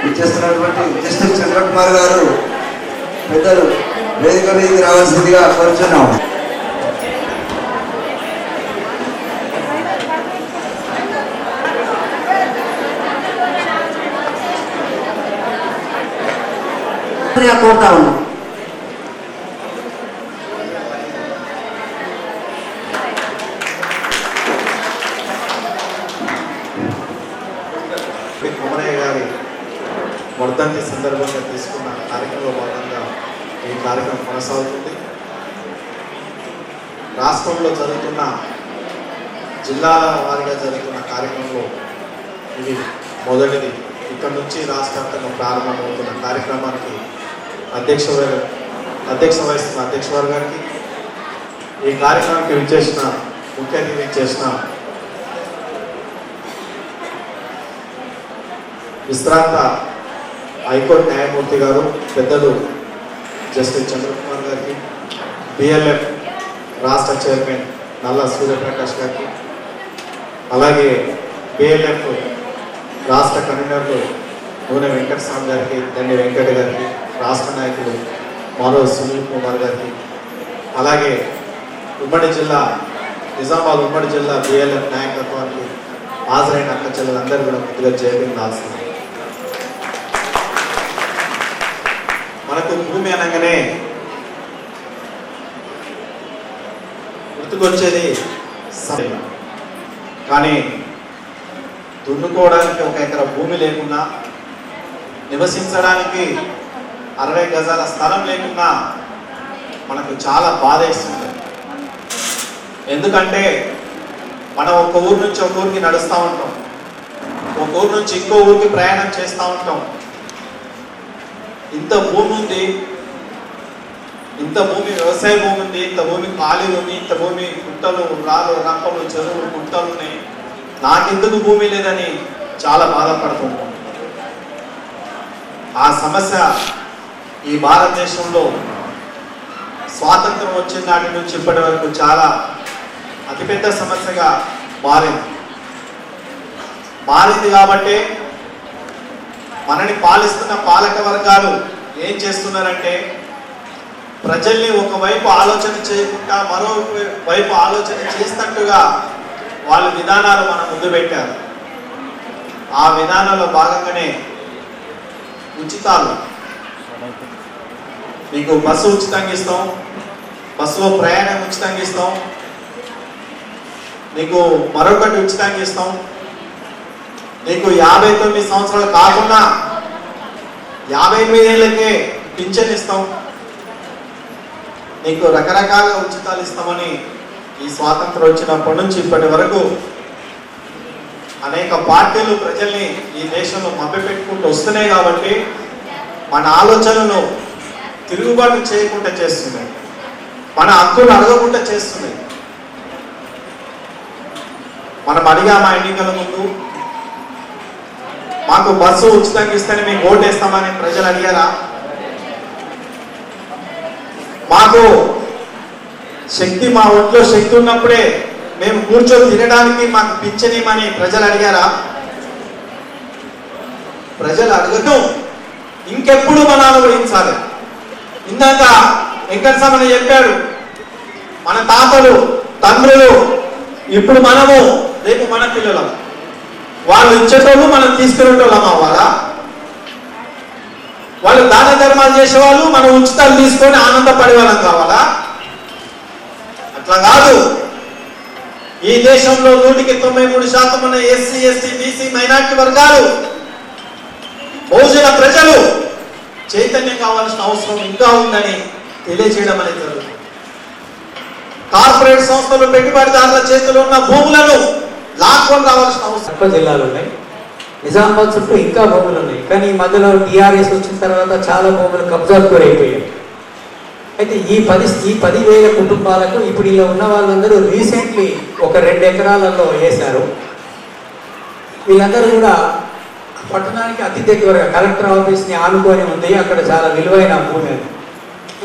ఇచ్చేస్తున్నటువంటి జస్టిస్ చంద్రకుమార్ గారు పెద్దలు వేదిక మీదకి రావాల్సిందిగా కోరుచున్నాం. కోరుతా ఉన్నాం. కొమరయ్య గారి వర్ధంతి సందర్భంగా తీసుకున్న కార్యక్రమంలో భాగంగా ఈ కార్యక్రమం కొనసాగుతుంది. రాష్ట్రంలో జరుగుతున్న జిల్లాల వారీగా జరుగుతున్న కార్యక్రమంలో ఇది మొదటిది. ఇక్కడ నుంచి రాష్ట్ర వ్యాప్తంగా ప్రారంభమవుతున్న కార్యక్రమానికి అధ్యక్ష వహిస్తున్న అధ్యక్షురాలు గారికి, ఈ కార్యక్రమానికి విచ్చేసిన ముఖ్య అతిథి చేసిన విశ్రాంత హైకోర్టు న్యాయమూర్తి గారు పెద్దలు జస్టిస్ చంద్రకుమార్ గారికి, బిఎల్ఎఫ్ రాష్ట్ర చైర్మన్ నల్ల సూర్యప్రకాష్ గారికి, అలాగే బిఎల్ఎఫ్ రాష్ట్ర కన్వీనర్లు నూనె వెంకటస్వామి గారికి, దండి వెంకట గారికి, రాష్ట్ర నాయకులు మారో సునీల్ కుమార్ గారికి, అలాగే ఉమ్మడి జిల్లా నిజామాబాద్ ఉమ్మడి జిల్లా బిఎల్ఎఫ్ నాయకత్వానికి హాజరైన అక్క చెల్లెలందరూ కూడా ముందుగా జయభీం రాస్తున్నారు. మనకు భూమి అనగానే గుర్తుకొచ్చేది సమయం. కానీ దున్నుకోవడానికి 1 ఎకరా భూమి లేకున్నా, నివసించడానికి 60 గజాల స్థలం లేకున్నా మనకు చాలా బాధ ఇస్తుంది. ఎందుకంటే మనం ఒక ఊరు నుంచి ఒక ఊరికి నడుస్తూ ఉంటాం. ఒక ఊరు నుంచి ఇంకో ఊరికి ప్రయాణం చేస్తూ ఉంటాం. ఇంత భూమి ఉంది, ఇంత భూమి వ్యవసాయ భూమి ఉంది, ఇంత భూమి ఖాళీ ఉంది, ఇంత భూమి గుట్టలు రాళ్ళు రప్పలు చెరువులు గుట్టలు ఉన్నాయి, నాకెందుకు భూమి లేదని చాలా బాధపడుతుంటాం. ఆ సమస్య ఈ భారతదేశంలో స్వాతంత్రం వచ్చిన నాటి నుంచి ఇప్పటి వరకు చాలా అతిపెద్ద సమస్యగా మారింది కాబట్టి మనని పాలిస్తున్న పాలక వర్గాలు ఏం చేస్తున్నారంటే ప్రజల్ని ఒకవైపు ఆలోచన చేయకుండా మరోవైపు ఆలోచన చేసినట్టుగా వాళ్ళ విధానాలు మన ముందు పెట్టారు. ఆ విధానంలో భాగంగానే ఉచితాలు, మీకు బస్సు ఉచితంగా ఇస్తాం, బస్సులో ప్రయాణం ఉచితంగా ఇస్తాం, నీకు మరొకటి ఉచితంగా ఇస్తాం, నీకు 59 సంవత్సరాలు కాకుండా 58 ఏళ్ళకే పింఛన్ ఇస్తాం, నీకు రకరకాల ఉచితాలు ఇస్తామని ఈ స్వాతంత్రం వచ్చినప్పటి నుంచి ఇప్పటి వరకు అనేక పార్టీలు ప్రజల్ని ఈ దేశంలో మభ్యపెట్టుకుంటూ వస్తున్నాయి. కాబట్టి మన ఆలోచనలను తిరుగుబాటు చేయకుండా చేస్తున్నాయి, మన హక్కులు అడగకుండా చేస్తున్నాయి. మనం అడిగామా ఎన్నికల ముందు మాకు బస్సు ఉచితంగా ఇస్తేనే మేము ఓటేస్తామని ప్రజలు అడిగారా? మాకు శక్తి, మా ఒంట్లో శక్తి ఉన్నప్పుడే మేము కూర్చొని తినడానికి మాకు పింఛనిమని ప్రజలు అడిగారా? ప్రజలు అడగదు. ఇంకెప్పుడు మనం అనుభవించాలి? ఇందాక వెంకటస్వామి చెప్పాడు, మన తాతలు తండ్రులు ఇప్పుడు మనము రేపు మన పిల్లలం, వాళ్ళు ఇచ్చేటోళ్ళు మనం తీసుకునేటోళ్ళం అవ్వాలా? వాళ్ళు దాన ధర్మాలు చేసేవాళ్ళు మనం ఉచితాలు తీసుకొని ఆనందపడే వాళ్ళం కావాలా? అట్లా కాదు. ఈ దేశంలో 193% ఉన్న ఎస్సీ, ఎస్టీ, బీసీ, మైనార్టీ వర్గాలు, బహుజన ప్రజలు చైతన్యం కావాల్సిన అవసరం ఇంకా ఉందని తెలియజేయడం అనేది జరుగుతుంది. కార్పొరేట్ సంస్థలు పెట్టుబడిదారుల చేతిలో ఉన్న భూములను లాక్కొని రావాల్సిన అవసరం. తక్కువ జిల్లాలు ఉన్నాయి, నిజామాబాద్ చుట్టూ ఇంకా భూములు ఉన్నాయి. కానీ ఈ మధ్యలో టీఆర్ఎస్ వచ్చిన తర్వాత చాలా భూములు కబ్జాకు గురైపోయాయి. అయితే ఈ 10,000 కుటుంబాలకు ఇప్పుడు ఇలా ఉన్న వాళ్ళందరూ రీసెంట్లీ ఒక 2 ఎకరాలలో వేశారు. వీళ్ళందరూ కూడా పట్టణానికి అతి దగ్గరగా కలెక్టర్ ఆఫీస్ని ఆనుకొని ఉంది, అక్కడ చాలా విలువైన భూమి.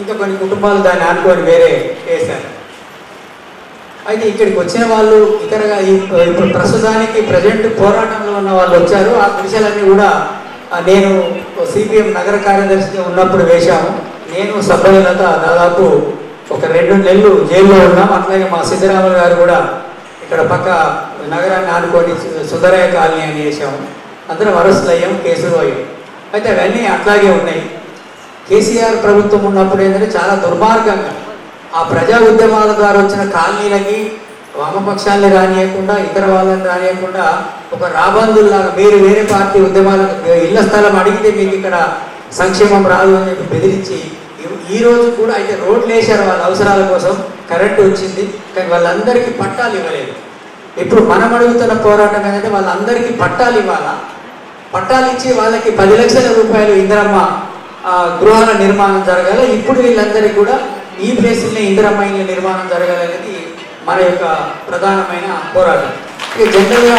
ఇంకా కొన్ని కుటుంబాలు దాన్ని ఆనుకొని వేరే వేశారు. అయితే ఇక్కడికి వచ్చిన వాళ్ళు ఇతరగా ఇప్పుడు ప్రస్తుతానికి ప్రజెంట్ పోరాటంలో ఉన్న వాళ్ళు వచ్చారు. ఆ విషయాలన్నీ కూడా నేను సిపిఎం నగర కార్యదర్శిగా ఉన్నప్పుడు వేశాము. నేను సభ్యులత దాదాపు ఒక 2 నెలలు జైల్లో ఉన్నాం. అట్లాగే మా సిద్ధరామయ్య గారు కూడా ఇక్కడ పక్క నగరాన్ని ఆనుకొని సుందరయ్య కాలనీ అని వేసాము. అందరం అరెస్టులు అయ్యాం, కేసులు అయ్యాం. అయితే అవన్నీ అట్లాగే ఉన్నాయి. కేసీఆర్ ప్రభుత్వం ఉన్నప్పుడు ఏంటంటే చాలా దుర్మార్గంగా ఆ ప్రజా ఉద్యమాల ద్వారా వచ్చిన కాలనీలకి వామపక్షాలని రానియకుండా, ఇతర వాళ్ళని రానియకుండా ఒక రాబందుల్లాగా మీరు వేరే పార్టీ ఉద్యమాలకు ఇళ్ల స్థలం అడిగితే మీకు ఇక్కడ సంక్షేమం రాదు అని చెప్పి బెదిరించి ఈ రోజు కూడా అయితే రోడ్లు వేశారు వాళ్ళ అవసరాల కోసం, కరెంటు వచ్చింది, కానీ వాళ్ళందరికీ పట్టాలు ఇవ్వలేదు. ఇప్పుడు మనం అడుగుతున్న పోరాటం ఏంటంటే వాళ్ళందరికీ పట్టాలు ఇవ్వాలా, పట్టాలు ఇచ్చి వాళ్ళకి 10 లక్షల రూపాయలు ఇందిరమ్మ గృహాల నిర్మాణం జరగాలి. ఇప్పుడు వీళ్ళందరికీ కూడా ఈ ప్లేసుల్ని ఇందిరమ్మ ఇళ్ళ నిర్మాణం జరగాలనేది మన యొక్క ప్రధానమైన పోరాటం. ఇక జనరల్గా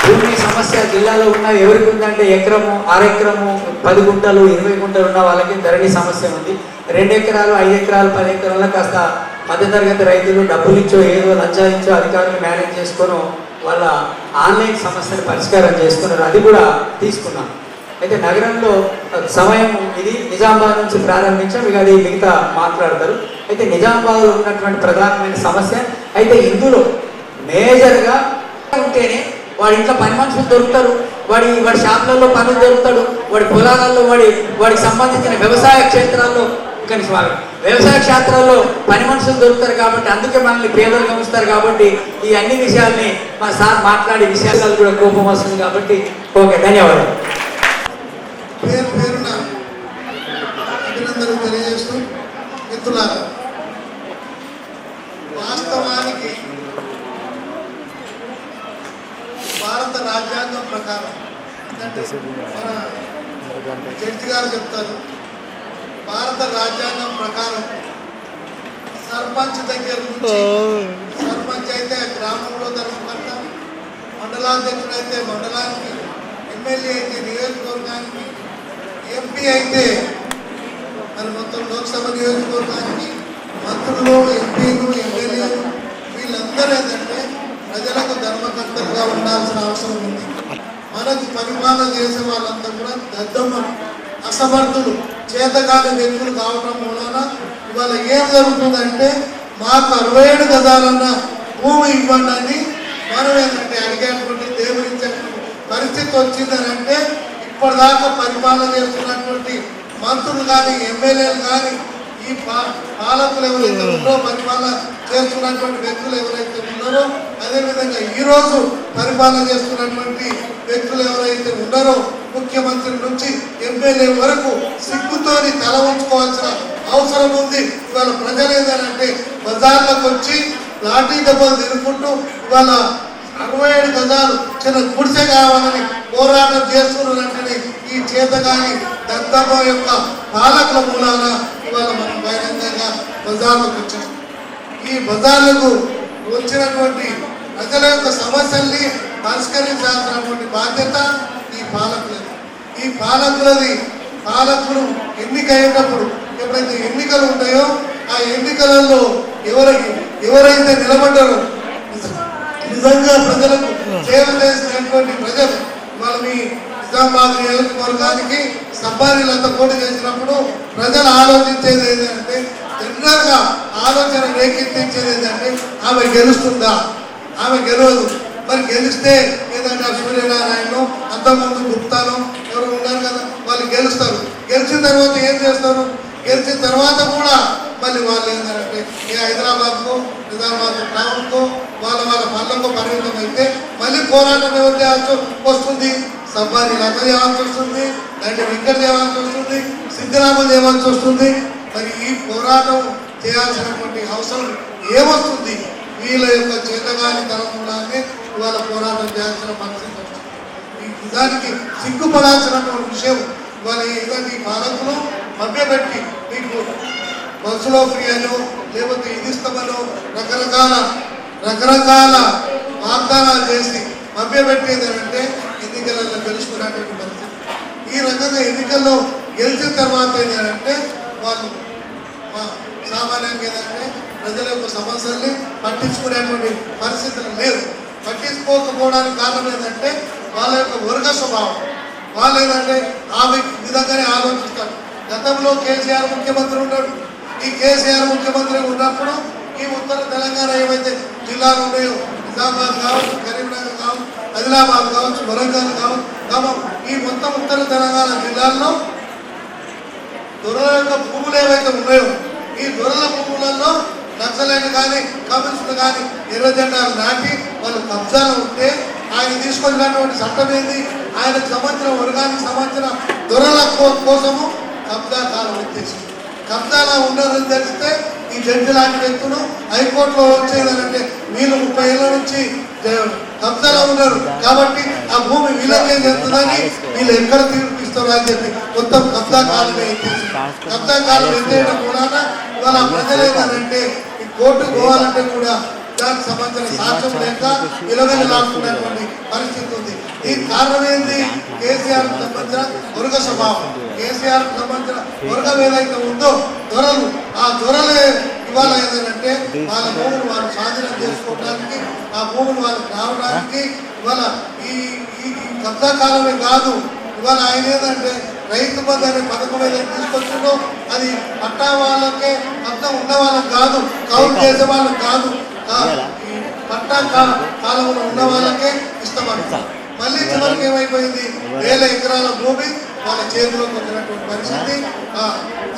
భూమి సమస్య జిల్లాలో ఉన్న ఎవరికి ఉందంటే ఎకరము, 6 ఎకరము, 10 గుంటలు, 20 గుంటలు ఉన్న వాళ్ళకి ధరణి సమస్య ఉంది. 2 ఎకరాలు, 5 ఎకరాలు, 10 ఎకరాల కాస్త మధ్యతరగతి రైతులు డబ్బులు ఇచ్చో ఏదో లంచాలు ఇచ్చో అధికారులు మేనేజ్ చేసుకొని వాళ్ళ ఆన్లైన్ సమస్యను పరిష్కారం చేసుకున్నారు. అది కూడా తీసుకున్నాం. అయితే నగరంలో సమయం ఇది నిజామాబాద్ నుంచి ప్రారంభించాం, ఇక అది మిగతా మాట్లాడతారు. అయితే నిజామాబాద్లో ఉన్నటువంటి ప్రధానమైన సమస్య అయితే ఇందులో మేజర్గా ఉంటేనే వాడి ఇంట్లో పని మనుషులు దొరుకుతారు, వాడి షాపులలో పనులు దొరుకుతాడు, వాడి పొలాలలో వాడికి సంబంధించిన వ్యవసాయ క్షేత్రాల్లో వ్యవసాయ క్షేత్రాల్లో పని మనుషులు దొరుకుతారు. కాబట్టి అందుకే మనల్ని పేదలు గమనిస్తారు. కాబట్టి ఈ అన్ని విషయాల్ని మా సార్ మాట్లాడే విషయాలు కూడా కోపం వస్తుంది. కాబట్టి ఓకే, ధన్యవాదాలు. పేరు పేరున అభినందనలు తెలియజేస్తూ, మిత్రులారా, వాస్తవానికి భారత భారత రాజ్యాంగం ప్రకారం అంటే మన జడ్జి గారు చెప్తారు, భారత రాజ్యాంగం ప్రకారం సర్పంచ్ దగ్గర నుంచి, సర్పంచ్ అయితే గ్రామంలో ధర్మకర్త, మండలాధ్యక్షుడు అయితే మండలానికి, ఎమ్మెల్యే అయితే నియోజకవర్గానికి, ఎంపీ అయితే మరి మొత్తం లోక్సభ నియోజకవర్గానికి, మంత్రులు, ఎంపీలు, ఎమ్మెల్యేలు వీళ్ళందరూ ఏంటంటే ప్రజలకు ధర్మకర్తలుగా ఉండాల్సిన అవసరం ఉంది. మనకు పరిపాలన చేసే వాళ్ళంతా కూడా దద్దమ్మలు, అసమర్థులు, చేతకాని వ్యక్తులు కావడం మూలన ఇవాళ ఏం జరుగుతుందంటే మాకు 67 గజాలన్న భూమి ఇవ్వండి అని మనం ఏంటంటే అడిగేటువంటి దేవుడించే పరిస్థితి వచ్చిందని అంటే ఇప్పటిదాకా పరిపాలన చేస్తున్నటువంటి మంత్రులు కానీ, ఎమ్మెల్యేలు కానీ, ఈ పాలకులు ఎవరైతే ఉన్నారో, పరిపాలన చేస్తున్నటువంటి వ్యక్తులు ఎవరైతే ఉన్నారో, అదేవిధంగా ఈరోజు పరిపాలన చేస్తున్నటువంటి వ్యక్తులు ఎవరైతే ఉన్నారో, ముఖ్యమంత్రి నుంచి ఎమ్మెల్యే వరకు సిగ్గుతోని తల ఉంచుకోవాల్సిన అవసరం ఉంది. ఇవాళ ప్రజలు ఏంటంటే బజార్లకు వచ్చి లాఠీ దెబ్బలు తిరుగుకుంటూ ఇవాళ 67 గజాలు చిన్న గుడిసె కావాలని పోరాటం చేస్తున్నారంటే ఈ చేతగాని దద్దమ్మ యొక్క పాలకుల మూలాన ఇవాళ మనం బహిరంగంగా బజార్లకు వచ్చాం. ఈ బజార్లకు వచ్చినటువంటి ప్రజల యొక్క సమస్యల్ని పరిష్కరించాల్సినటువంటి బాధ్యత ఈ పాలకులది. ఈ పాలకులు ఎన్నికయ్యేటప్పుడు ఎప్పుడైతే ఎన్నికలు ఉంటాయో ఆ ఎన్నికలలో ఎవరైతే నిలబడ్డారో, నిజంగా ప్రజలకు సేవ చేసినటువంటి ప్రజలు, వాళ్ళ మీ నిజామాబాద్ నియోజకవర్గానికి సబ్బారీలంతా పోటీ చేసినప్పుడు ప్రజలు ఆలోచించేది ఏంటంటే, జనరల్గా ఆలోచన రేకెత్తించేది ఏంటంటే ఆమె గెలుస్తుందా, ఆమె గెలవదు. మరి గెలిస్తే ఏదంటే సూర్యనారాయణ, అంతకుముందు గుప్తాను ఎవరు ఉన్నారు కదా, వాళ్ళు గెలుస్తారు. గెలిచిన తర్వాత ఏం చేస్తారు? గెలిచిన తర్వాత కూడా మళ్ళీ వాళ్ళు ఏంటంటే ఏ హైదరాబాద్కు, నిజామాబాద్ టౌన్కు, వాళ్ళ పనులకు పరిమితం అయితే మళ్ళీ పోరాటం ఎవరు చేయాల్సి వస్తుంది? సబ్బారి లత చేయాల్సి వస్తుంది, అంటే వెంకట చేయాల్సి వస్తుంది, సిద్ధరామయ్య చేయాల్సి వస్తుంది. మరి ఈ పోరాటం చేయాల్సినటువంటి అవసరం ఏమొస్తుంది? వీళ్ళ యొక్క చేతగాని తరంలోనే ఇవాళ పోరాటం చేయాల్సిన పరిస్థితి వస్తుంది. ఈ నిజానికి సిగ్గుపడాల్సినటువంటి విషయం ఇవాళ ఏదంటే ఈ పాలకులు మభ్యపెట్టి మీకు బస్సులో ఫ్రీ అనో లేకపోతే ఇది ఇస్తామనో రకరకాల వాగ్దానాలు చేసి మభ్యపెట్టేది అంటే ఎన్నికలలో గెలుచుకున్నటువంటి పరిస్థితి. ఈ రకంగా ఎన్నికల్లో గెలిచిన తర్వాత ఏంటంటే వాళ్ళు సామాన్యంగా ఏంటంటే ప్రజల యొక్క సమస్యల్ని పట్టించుకునేటువంటి పరిస్థితులు లేవు. పట్టించుకోకపోవడానికి కారణం ఏంటంటే వాళ్ళ యొక్క వర్గ స్వభావం. వాళ్ళు ఏంటంటే ఆ విధంగానే ఆలోచిస్తారు. గతంలో కేసీఆర్ ముఖ్యమంత్రి ఉన్నాడు. ఈ కేసీఆర్ ముఖ్యమంత్రి ఉన్నప్పుడు ఈ ఉత్తర తెలంగాణ ఏవైతే జిల్లాలు ఉన్నాయో, నిజామాబాద్ కావచ్చు, కరీంనగర్ కావచ్చు, ఆదిలాబాద్ కావచ్చు, వరంగల్ కావచ్చు, ఖమ్మం, ఈ మొత్తం ఉత్తర తెలంగాణ జిల్లాల్లో దొరల యొక్క భూములు ఏవైతే ఉన్నాయో, ఈ దొరల భూములలో నక్సలైట్లు కానీ, కమ్యూనిస్టులు కానీ ఎర్ర జెండాలు నాటి వాళ్ళు కబ్జాలు ఉంటే ఆయన తీసుకొచ్చినటువంటి చట్టం ఏంది? ఆయనకు సంబంధించిన వర్గానికి సంబంధించిన దొరల కోసము కబ్జా కాలం ఉద్దేశం. కబ్జాలా ఉండాలని తెలిస్తే ఈ జడ్జి లాంటి వ్యక్తులు హైకోర్టులో వచ్చేదంటే వీళ్ళు 30 ఏళ్ళ నుంచి కబ్జాలో ఉన్నారు కాబట్టి ఆ భూమి వీళ్ళకే చెప్తుందని వీళ్ళు ఎక్కడ తీర్పిస్తారు అని చెప్పి మొత్తం కబ్జా కాలమే ఎత్తేసి, కబ్జా కాలం ఎత్తేయడం కూడా ఇవాళ ప్రజలు ఏంటంటే ఈ కోర్టుకు పోవాలంటే కూడా దానికి సంబంధించిన సాక్ష్యం లేక విలువలాడుతున్నటువంటి పరిస్థితి ఉంది. దీనికి కారణం ఏంటి? కేసీఆర్ సంబంధించిన వర్గ స్వభావం. కేసీఆర్ సంబంధించిన వర్గం ఏదైతే ఉందో దొరలు, ఆ దొరలే ఇవాళ ఏంటంటే వాళ్ళ భూములు వాళ్ళు స్వాధీనం చేసుకోవడానికి, ఆ భూములు వాళ్ళకి రావడానికి ఇవాళ ఈ కబ్జా కాలమే కాదు. ఇవాళ ఆయన ఏంటంటే రైతు బంధు అనే పథకం ఏదైతే తీసుకొచ్చిందో అది పట్టా వాళ్ళకే, పట్టా ఉన్న వాళ్ళకి కాదు, కౌలు చేసే వాళ్ళకి కాదు, పట్టా కాలంలో ఉన్న వాళ్ళకే ఇష్టపడతారు. మళ్ళీ చివరికి ఏమైపోయింది? 1000 ఎకరాల భూమి వాళ్ళ చేతిలోకి వచ్చినటువంటి పరిస్థితి.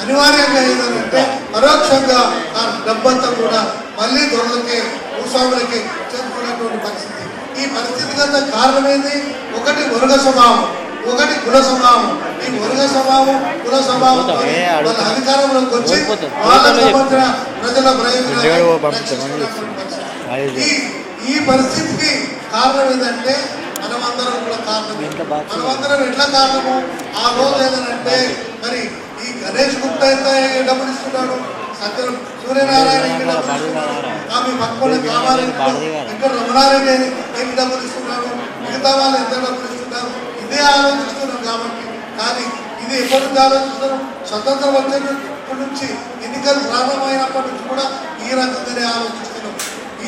అనివార్యంగా ఏంటంటే పరోక్షంగా ఆ డబ్బంతా కూడా మళ్ళీ దొరలకే, భూస్వాములకే చెందుకున్నటువంటి పరిస్థితి. ఈ పరిస్థితి గత కారణం ఏంది? ఒకటి వర్గ స్వభావం, ఒకటి కుల స్వభావం. ఈ వర్గ స్వభావం, కుల స్వభావం వాళ్ళ అధికారంలోకి వచ్చి వాళ్ళకు సంబంధించిన ప్రజల ప్రయోజనాలు. ఈ పరిస్థితికి కారణం ఏంటంటే మనం మనమందరం కూడా కారణమే. మనమందరం ఎట్లా కారణము? ఆ రోజు ఏదనంటే మరి ఈ గణేష్ గుప్తా అయితే డబ్బులు ఇస్తున్నాడు, సత్యం సూర్యనారాయణ ఎన్ని డబ్బులు ఇస్తున్నాడు, ఆమె పక్కన కావాలి ఇక్కడ రమణారెడ్డి ఎన్ని డబ్బులు ఇస్తున్నాడు, మిగతా వాళ్ళు ఎంత డబ్బులు ఇస్తున్నారు, ఇదే ఆలోచిస్తున్నాం. కాబట్టి కానీ ఇది ఎప్పటి నుంచి ఆలోచిస్తున్నాం? స్వతంత్రం వచ్చినప్పటి నుంచి, ఎన్నికలు ప్రారంభమైనప్పటి నుంచి కూడా ఈ రకంగానే ఆలోచిస్తున్నాం.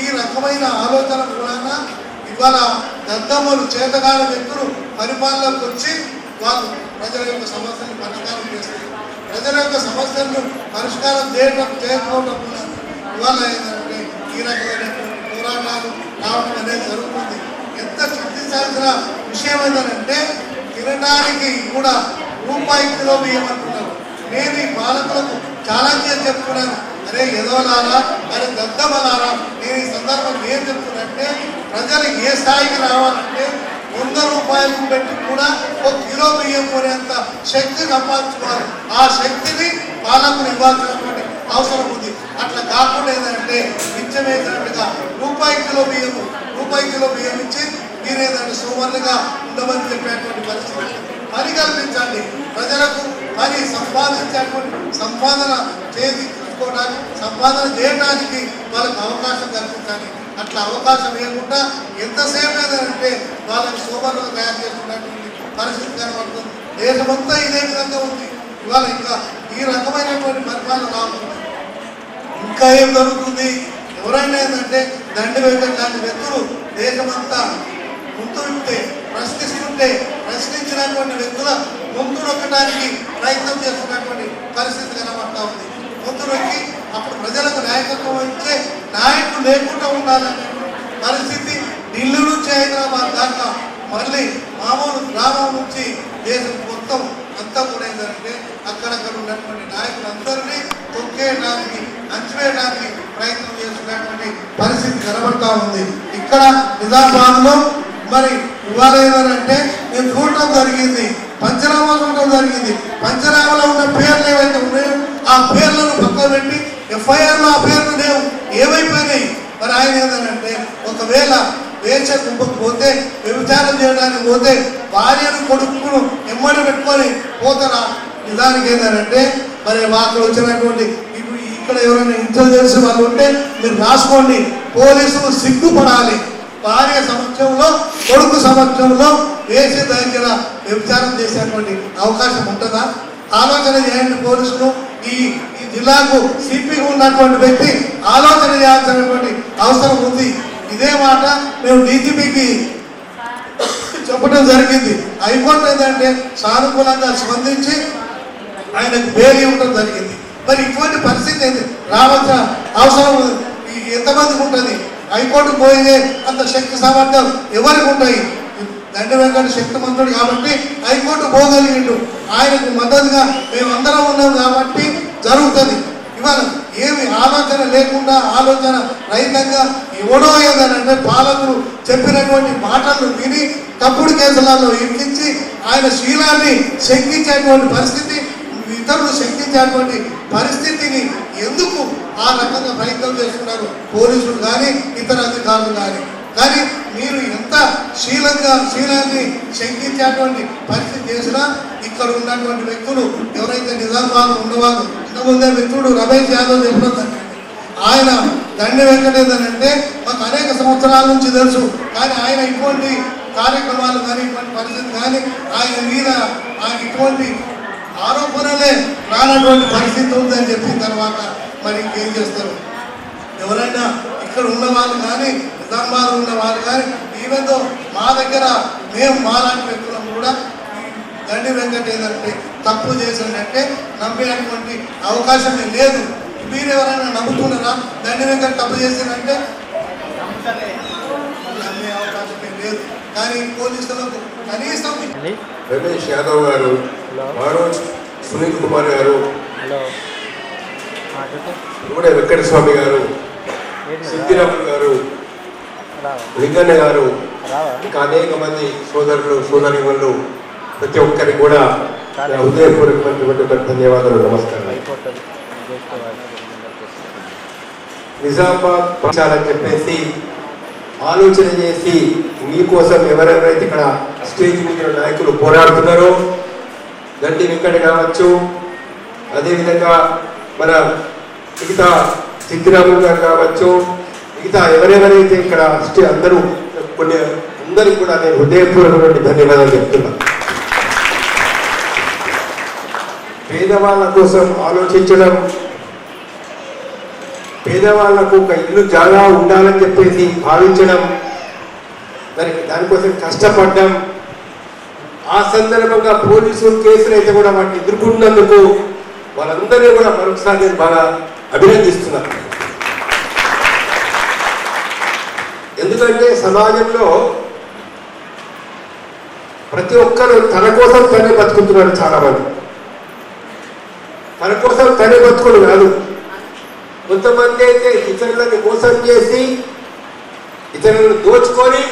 ఈ రకమైన ఆలోచన కూడా ఇవాళ దద్దమ్మలు చేతగాని వ్యక్తులు పరిపాలనకు వచ్చి వాళ్ళు ప్రజల యొక్క సమస్యలను పరిష్కారం చేస్తారు. ప్రజల యొక్క సమస్యలను పరిష్కారం చేయకపోవడం కూడా ఇవాళ ఏంటంటే ఈ రకమైన పోరాటాలు రావడం అనేది జరుగుతుంది. ఎంత చింతించాల్సిన విషయం ఏంటంటే తినడానికి కూడా రూపాయి కిలో బియ్యం అంటున్నారు. నేను ఈ పాలకులకు చాలా చెప్తున్నాను, అరే ఎదవలారా, అరే దద్దమలారా, నేను ఈ సందర్భం ఏం చెప్తున్నంటే ప్రజలు ఏ స్థాయికి రావాలంటే 100 రూపాయలు పెట్టి కూడా 1 కిలో బియ్యం కొనేంత శక్తి సంపాదించుకోవాలి. ఆ శక్తిని పాలకులు ఇవ్వాల్సినటువంటి అవసరం ఉంది. అట్లా కాకుండా ఏంటంటే నిత్యమేసినట్టుగా రూపాయి కిలో బియ్యం ఇచ్చి మీరు ఏదైనా సువర్ణగా ఉండమని చెప్పేటువంటి పరిస్థితి పని కల్పించండి. ప్రజలకు పని సంపాదన చేయడానికి వాళ్ళకి అవకాశం కల్పించాలి. అట్లా అవకాశం ఇవ్వకుండా ఎంతసేపు ఏదంటే వాళ్ళకి సోమరులు తయారు చేస్తున్నటువంటి పరిస్థితి కనబడుతుంది. దేశమంతా ఇదే విధంగా ఉంది. ఇవాళ ఇంకా ఈ రకమైనటువంటి పరిపాలన రాకుండా ఇంకా ఏం జరుగుతుంది? ఎవరైనా ఏంటంటే దండి వెంకట్ లాంటి వ్యక్తులు దేశమంతా ముందు ప్రశ్నించినటువంటి వ్యక్తుల ముందు నొక్కడానికి ప్రయత్నం చేస్తున్నటువంటి పరిస్థితి కనబడతా ఉంది. ముందు నొక్కి అప్పుడు ప్రజలకు నాయకత్వం వహించే నాయకులు లేకుండా ఉండాలనే పరిస్థితి ఢిల్లీ నుంచి హైదరాబాద్ దాకా మళ్ళీ మామూలు గ్రామం నుంచి దేశం మొత్తం అంతా కూడా ఏంటంటే అక్కడక్కడ ఉన్నటువంటి నాయకులందరినీ తొక్కేయడానికి అంచివేయడానికి ప్రయత్నం చేస్తున్నటువంటి పరిస్థితి కనబడతా ఉంది. ఇక్కడ నిజామాబాద్లో మరి ఇవాళ ఏమంటే నేను చూడటం జరిగింది, పంచనామా చూడటం జరిగింది. పంచనామాలో ఉన్న పేర్లు ఏవైతే ఉన్నాయో ఆ పేర్లను పక్కన పెట్టి ఎఫ్ఐఆర్లో ఆ పేర్లు లేవు, ఏమైపోయినాయి. మరి ఆయన ఏంటంటే ఒకవేళ వేచ కుంభకు పోతే, వ్యభిచారం చేయడానికి పోతే భార్యను కొడుకును ఎమ్మడి పెట్టుకొని పోతారా? నిజానికి ఏంటంటే మరి అక్కడ వచ్చినటువంటి ఇప్పుడు ఇక్కడ ఎవరైనా ఇంటెలిజెన్స్ వాళ్ళు ఉంటే మీరు రాసుకోండి, పోలీసులు సిగ్గుపడాలి. భార్య సమక్షంలో కొడుకు సమక్షంలో వేసే దగ్గర వ్యభిచారం చేసేటువంటి అవకాశం ఉంటుందా? ఆలోచన చేయండి. పోలీసులు ఈ జిల్లాకు సిపిగా ఉన్నటువంటి వ్యక్తి ఆలోచన చేయాల్సినటువంటి అవసరం ఉంది. ఇదే మాట మేము డీజీపీకి చెప్పడం జరిగింది. హైకోర్టు ఏంటంటే సానుకూలంగా స్పందించి ఆయనకు బెయిల్ ఇవ్వడం జరిగింది. మరి ఇటువంటి పరిస్థితి ఏంటి రావాల్సిన అవసరం ఎంతమందికి ఉంటుంది? హైకోర్టు పోయే అంత శక్తి సామర్థ్యం ఎవరికి ఉంటాయి? దండ వెంకట శక్తిమంతుడు కాబట్టి హైకోర్టు పోగలిగిండు. ఆయనకు మద్దతుగా మేమందరం ఉన్నాం కాబట్టి జరుగుతుంది. ఇవాళ ఏమి ఆలోచన లేకుండా ఆలోచన రహితంగా ఎవడో ఏదనంటే పాలకులు చెప్పినటువంటి మాటలను విని తప్పుడు కేసులలో ఇరికించి ఆయన శీలాన్ని శంకించేటువంటి పరిస్థితి, ఇతరులు శంకించేటువంటి పరిస్థితిని ఎందుకు ఆ రకంగా ప్రయత్నం చేస్తున్నారు పోలీసులు కానీ ఇతర అధికారులు కానీ మీరు ఎంత శీలాన్ని శంకించేటువంటి పరిస్థితి చేసినా ఇక్కడ ఉన్నటువంటి వ్యక్తులు ఎవరైతే నిజామాబాద్ ఉన్నవాళ్ళు ఇంతకుముందే వ్యక్తుడు రమేష్ యాదవ్ చెప్పడం ఆయన దండి వెంకటేందంటే మాకు అనేక సంవత్సరాల నుంచి తెలుసు. కానీ ఆయన ఇటువంటి కార్యక్రమాలు కానీ ఇటువంటి పరిస్థితి కానీ ఆయన మీద ఆయన ఇటువంటి ఆరోపణలే రానటువంటి పరిస్థితి ఉందని చెప్పిన తర్వాత మరి ఇంకేం చేస్తారు? ఎవరైనా ఇక్కడ ఉన్న వాళ్ళు కానీ నిజామాబాద్ ఉన్న వాళ్ళు కానీ ఈవెందో మా దగ్గర మేము మాలాంటి వ్యక్తులం కూడా దండి వెంకట ఏదంటే తప్పు చేసినట్టే నమ్మేటువంటి అవకాశమే లేదు. మీరు ఎవరైనా నమ్ముతున్నారా? దండి వెంకట తప్పు చేసినంటే నమ్మే అవకాశమే లేదు. కానీ పోలీసులకు కనీసం రమేష్ యాదవ్ గారు, మనోజ్ సునీల్ కుమార్ గారు, రూడే వెంకటస్వామి గారు, సిద్ధిరాములు గారు, లింగన్న గారు, ఇంకా అనేక మంది సోదరులు సోదరిమణులు ప్రతి ఒక్కరికి కూడా హృదయపూర్వకమైనటువంటి ధన్యవాదాలు, నమస్కారం. నిజామాబాద్ పంచాలని చెప్పేసి ఆలోచన చేసి మీకోసం ఎవరెవరైతే ఇక్కడ ఇక్కడ స్టేజ్ మీద నాయకులు పోరాడుతున్నారు. గంటి వెంకట కావచ్చు, అదేవిధంగా మన మిగతా సిద్ధిరాములు గారు కావచ్చు, మిగతా ఎవరెవరైతే ఇక్కడ అందరూ అందరికి కూడా నేను హృదయపూర్వకమైన ధన్యవాదాలు చెప్తున్నా. పేదవాళ్ళ కోసం ఆలోచించడం, పేదవాళ్లకు ఒక ఇల్లు జాగా ఉండాలని చెప్పేసి భావించడం, దానికోసం కష్టపడడం, ఆ సందర్భంగా పోలీసులు కేసులు అయితే కూడా వాటిని ఎదుర్కొన్నందుకు వాళ్ళందరినీ కూడా మరొకసారి నేను బాగా అభినందిస్తున్నాను. ఎందుకంటే సమాజంలో ప్రతి ఒక్కరు తన కోసం తనే బతుకుతున్నారు. చాలా మంది తన కోసం తనే బతుకుడు కాదు. కొంతమంది అయితే ఇతరులను మోసం చేసి ఇతరులను దోచుకొని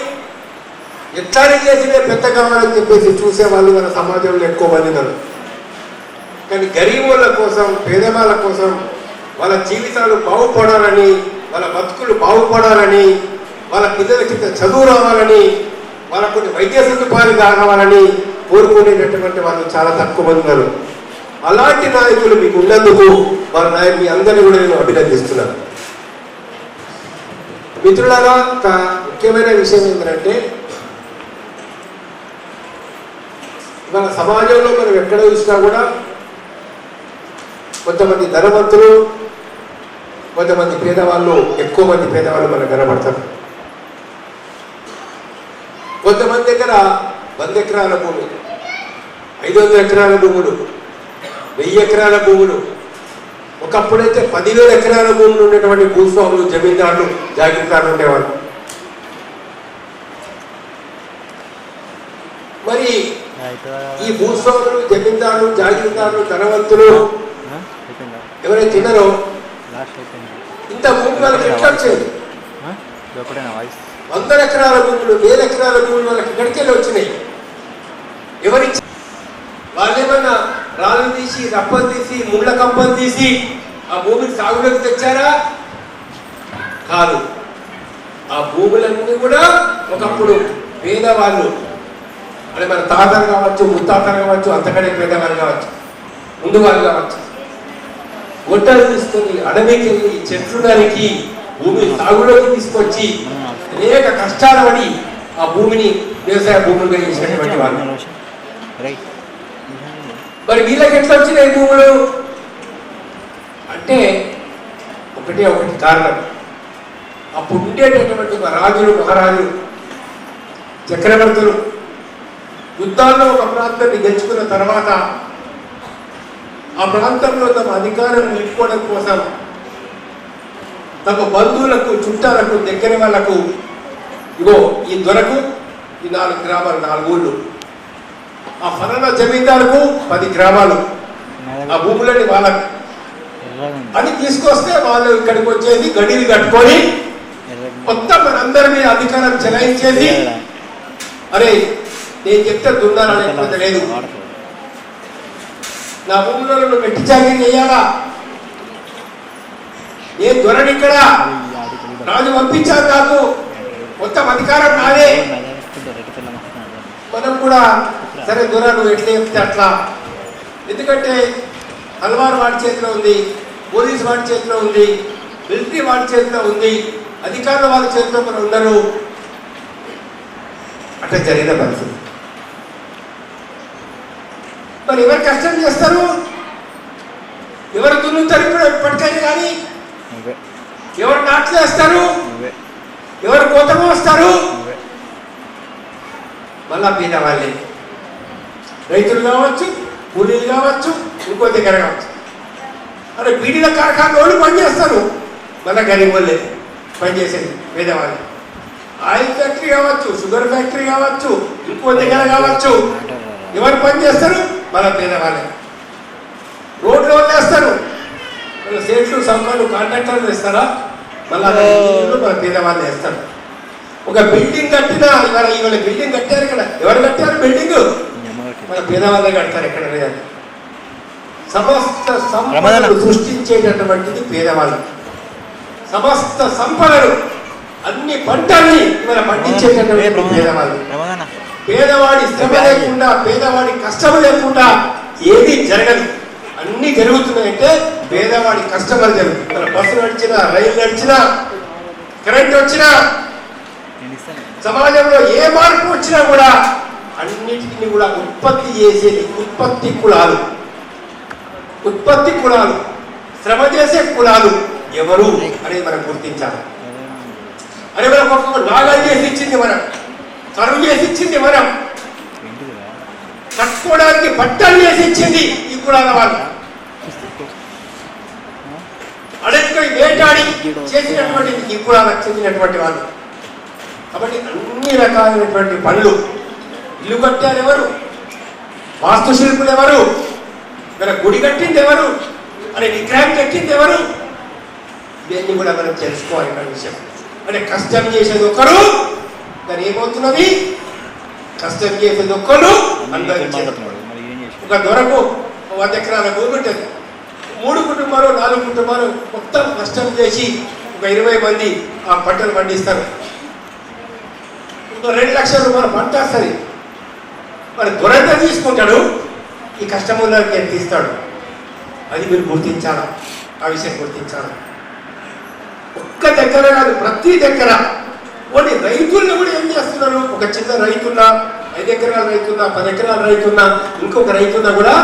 ఎట్లానే చేసి పెద్ద కావాలని చెప్పేసి చూసే వాళ్ళు మన సమాజంలో ఎక్కువ మంది ఉన్నారు. కానీ గరీబుల కోసం, పేదవాళ్ళ కోసం, వాళ్ళ జీవితాలు బాగుపడాలని, వాళ్ళ బతుకులు బాగుపడాలని, వాళ్ళ పిల్లలకి చదువు రావాలని, వాళ్ళకు కొన్ని వైద్య సదుపాయాలు కావాలని కోరుకునేటటువంటి వాళ్ళు చాలా తక్కువ మంది ఉన్నారు. అలాంటి నాయకులు మీకు ఉన్నందుకు వాళ్ళ నాయకులు మీ అందరినీ కూడా నేను అభినందిస్తున్నాను. మిత్రులారా, ఒక ముఖ్యమైన విషయం ఏంటంటే ఇవాళ సమాజంలో మనం ఎక్కడ చూసినా కూడా కొంతమంది ధనవంతులు, కొంతమంది పేదవాళ్ళు, ఎక్కువ మంది పేదవాళ్ళు మనకు కనబడతారు. కొంతమంది దగ్గర 100 ఎకరాల భూమి, 500 ఎకరాల భూములు, 1000 ఎకరాల భూములు, ఒకప్పుడైతే 10,000 ఎకరాల భూములు ఉండేటువంటి భూస్వాములు, జమీందారులు, జాగీర్దారులు ఉండేవాళ్ళు. మరి ఈ భూస్వాములు, జమీందారులు, జాగీర్దారులు, ధనవంతులు ఎవరైతే తిన్నారో ఇంత భూమి వాళ్ళకి ఎట్లా వచ్చేది? 100 ఎకరాల భూములు, 1000 ఎకరాల భూములు వాళ్ళకి ఎక్కడికెళ్ళి వచ్చినాయి? ఎవరిచ్చి? వాళ్ళేమన్నా రాళ్ళు తీసి, రప్పలు తీసి, ముళ్ళ కంపలు తీసి ఆ భూమిని సాగులోకి తెచ్చారా? కాదు. ఆ భూములన్నీ కూడా ఒకప్పుడు పేదవాళ్ళు, అంటే మన తాతలు కావచ్చు, ముత్తాతలు కావచ్చు, అంతకంటే పేదవాళ్ళు కావచ్చు, ముందు వాళ్ళు కావచ్చు, గొడ్డలు తీసుకొని అడవికి వెళ్ళి చెట్లు నరికి భూమిని సాగులోకి తీసుకొచ్చి అనేక కష్టాలు పడి ఆ భూమిని వ్యవసాయ భూములుగా చేసినటువంటి వాళ్ళు. మరి వీళ్ళకి ఎట్లా వచ్చినాయి భూములు అంటే ఒకటి కారణం. అప్పుడు ఉండేటటువంటి రాజులు, మహారాజులు, చక్రవర్తులు యుద్ధాల్లో ఒక ప్రాంతాన్ని గెలుచుకున్న తర్వాత ఆ ప్రాంతంలో తమ అధికారం నిలుపుకోవడం కోసం తమ బంధువులకు, చుట్టాలకు, దగ్గర వాళ్ళకు, ఇగో ఈ దొరకు ఈ 4 గ్రామాలు, 4 ఊళ్ళు, ఆ ఫలానా జమీందారుకు 10 గ్రామాలు, ఆ భూములని వాళ్ళకి అని తీసుకొస్తే వాళ్ళు ఇక్కడికి వచ్చేసి గడిలు కట్టుకొని మొత్తం మనందరి మీద అధికారం చెలాయించేసి, అరే నేను చెప్తే దున్నారనేది లేదు, నా భూములలో నువ్వు పెట్టి చాకరీ చేయాలా, ఏ దొరని ఇక్కడ రాజు పంపించారు, నాకు మొత్తం అధికారం నాదే. మనం కూడా సరే దొర నువ్వు ఎట్లా చెప్తే అట్లా, ఎందుకంటే తలవారు వాడి చేతిలో ఉంది, పోలీసు వాడి చేతిలో ఉంది, మిలిటరీ వాడి చేతిలో ఉంది, అధికారుల వారి చేతిలో మనం ఉండరు. అట్లా జరిగిన పరిస్థితి. మరి ఎవరు కష్టం చేస్తారు? ఎవరు దున్నుతారు? ఇప్పుడు ఎప్పటికైనా కానీ ఎవరు నాట్లు వేస్తారు? ఎవరు కోతము వస్తారు? మళ్ళా పీద వాళ్ళే, రైతులు కావచ్చు, కూలీలు కావచ్చు, ఇంకో దగ్గర కావచ్చు. అరే బీడీల కార్ఖానలు పనిచేస్తారు, మళ్ళా గరీబ్ వాళ్ళే పనిచేసేది, పేదవాళ్ళు. ఆయిల్ ఫ్యాక్టరీ కావచ్చు, షుగర్ ఫ్యాక్టరీ కావచ్చు, ఇంకో దగ్గర కావచ్చు, ఎవరు పని చేస్తారు? మన పేదవాళ్ళే. రోడ్లు వాళ్ళు వేస్తారు, మన సేట్లు, సంఘాలు, కాంట్రాక్టర్లు వేస్తారా? మళ్ళీ మన పేదవాళ్ళు వేస్తారు. ఒక బిల్డింగ్ కట్టినా ఇవాళ బిల్డింగ్ కట్టారు, ఇక్కడ ఎవరు కట్టారు బిల్డింగ్? మన పేదవాళ్ళే కడతారు. ఎక్కడ లేదు. సమస్త సంపదలు సృష్టించేటటువంటిది పేదవాళ్ళు. సమస్త సంపదలు, అన్ని పంటల్ని ఇవాళ పండించేటటువంటి పేదవాళ్ళు. పేదవాడి శ్రమ లేకుండా, పేదవాడి కష్టం లేకుండా ఏది జరగదు. అన్ని జరుగుతున్నాయంటే పేదవాడి కష్టం వల్ల జరుగుతుంది. మన బస్సు నడిచినా, రైలు నడిచినా, కరెంట్ వచ్చినా, సమాజంలో ఏ మార్పు వచ్చినా కూడా అన్నిటిని కూడా ఉత్పత్తి చేసేది ఉత్పత్తి కులాలు. ఉత్పత్తి కులాలు, శ్రమ చేసే కులాలు ఎవరు అనేది మనం గుర్తించాలి. అరే మనకు ఒక్కొక్క నాగాలు చేసి ఇచ్చింది మనం, కరువు చేసి ఇచ్చింది మనం, కట్టుకోవడానికి బట్టలు చేసి ఇచ్చింది ఈ కులాల వాళ్ళు. అడవికి వేటాడి చేసినటువంటి ఈ కులాలకు చెందినటువంటి వాళ్ళు. కాబట్టి అన్ని రకాలైనటువంటి పనులు, ఇల్లు కట్టారు ఎవరు, వాస్తుశిల్పులు ఎవరు, మన గుడి కట్టింది ఎవరు, అనే విగ్రహం కట్టింది ఎవరు, ఇవన్నీ కూడా మనం తెలుసుకోవాలి విషయం. అంటే కష్టం చేసేది ఒకరు, దాని ఏమవుతున్నది, కష్టం చేసేది ఒక్కరు అనుభవించేది. ఒక దొరకు 100 ఎకరాల భూమి ఉంటుంది, 3 కుటుంబాలు 4 కుటుంబాలు మొత్తం కష్టం చేసి ఒక 20 మంది ఆ పంటలు పండిస్తారు. ఇంకో 2 లక్షల రూపాయల పంట వస్తుంది. మరి దొరంతా తీసుకుంటాడు, ఈ కష్టములకి ఎంత ఇస్తాడు, అది మీరు గుర్తించాలా. ఆ విషయం గుర్తించాలి. ఒక్క దగ్గర కాదు, ప్రతి దగ్గర. కొన్ని రైతులను కూడా ఏం చేస్తున్నారు, ఒక చిన్న రైతున్నా, 5 ఎకరాల రైతున్నా, 10 ఎకరాల రైతున్నా, ఇంకొక రైతున్నా కూడా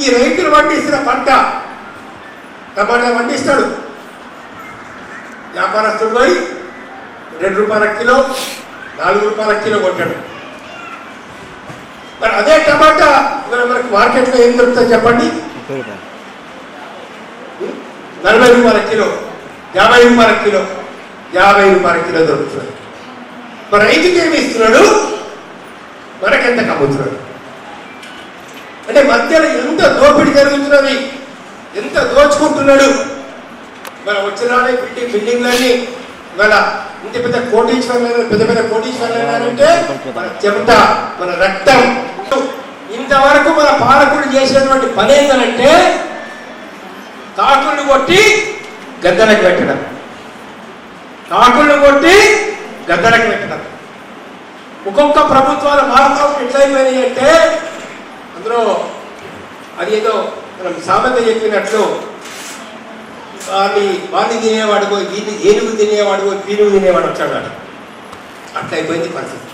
ఈ రైతులు పండిస్తున్న పంట, టమాటా పండిస్తాడు, వ్యాపారస్తుడు పోయి 2 రూపాయల కిలో, 4 రూపాయల కిలో కొట్టాడు. మరి అదే టమాటా మనకు మార్కెట్లో ఏం దొరుకుతుంది చెప్పండి, 40 రూపాయల కిలో, 50 రూపాయల కిలో, 50 రూపాయల కిలో దొరుకుతుంది. మరి రైతుకి ఏమి ఇస్తున్నాడు, మనకెంత కమ్ముతున్నాడు. అంటే మధ్యలో ఎంత దోపిడీ జరుగుతున్నది, ఎంత దోచుకుంటున్నాడు. మన వచ్చినాడే బిల్డింగ్లన్నీ ఇవాళ ఇంత పెద్ద కోటీశ్వర్లు, పెద్ద పెద్ద కోటీశ్వర్లు అంటే మన చెమట, మన రక్తం. ఇంతవరకు మన పాలకుడు చేసినటువంటి పని ఏంటంటే కాకులను కొట్టి గద్దలకు పెట్టడం, కాకులను కొట్టి గద్దలకు పెట్టడం. ఒక్కొక్క ప్రభుత్వాలు మారుతాం ఎట్లయిపోయినాయి అంటే అందులో అది ఏదో మనం సామెత చెప్పినట్లు వాడిని తినేవాడు పోయి, ఏనుగు తినేవాడు పోయి పీనుగు తినేవాడు వచ్చాడు. అట్లయిపోయింది పరిస్థితి.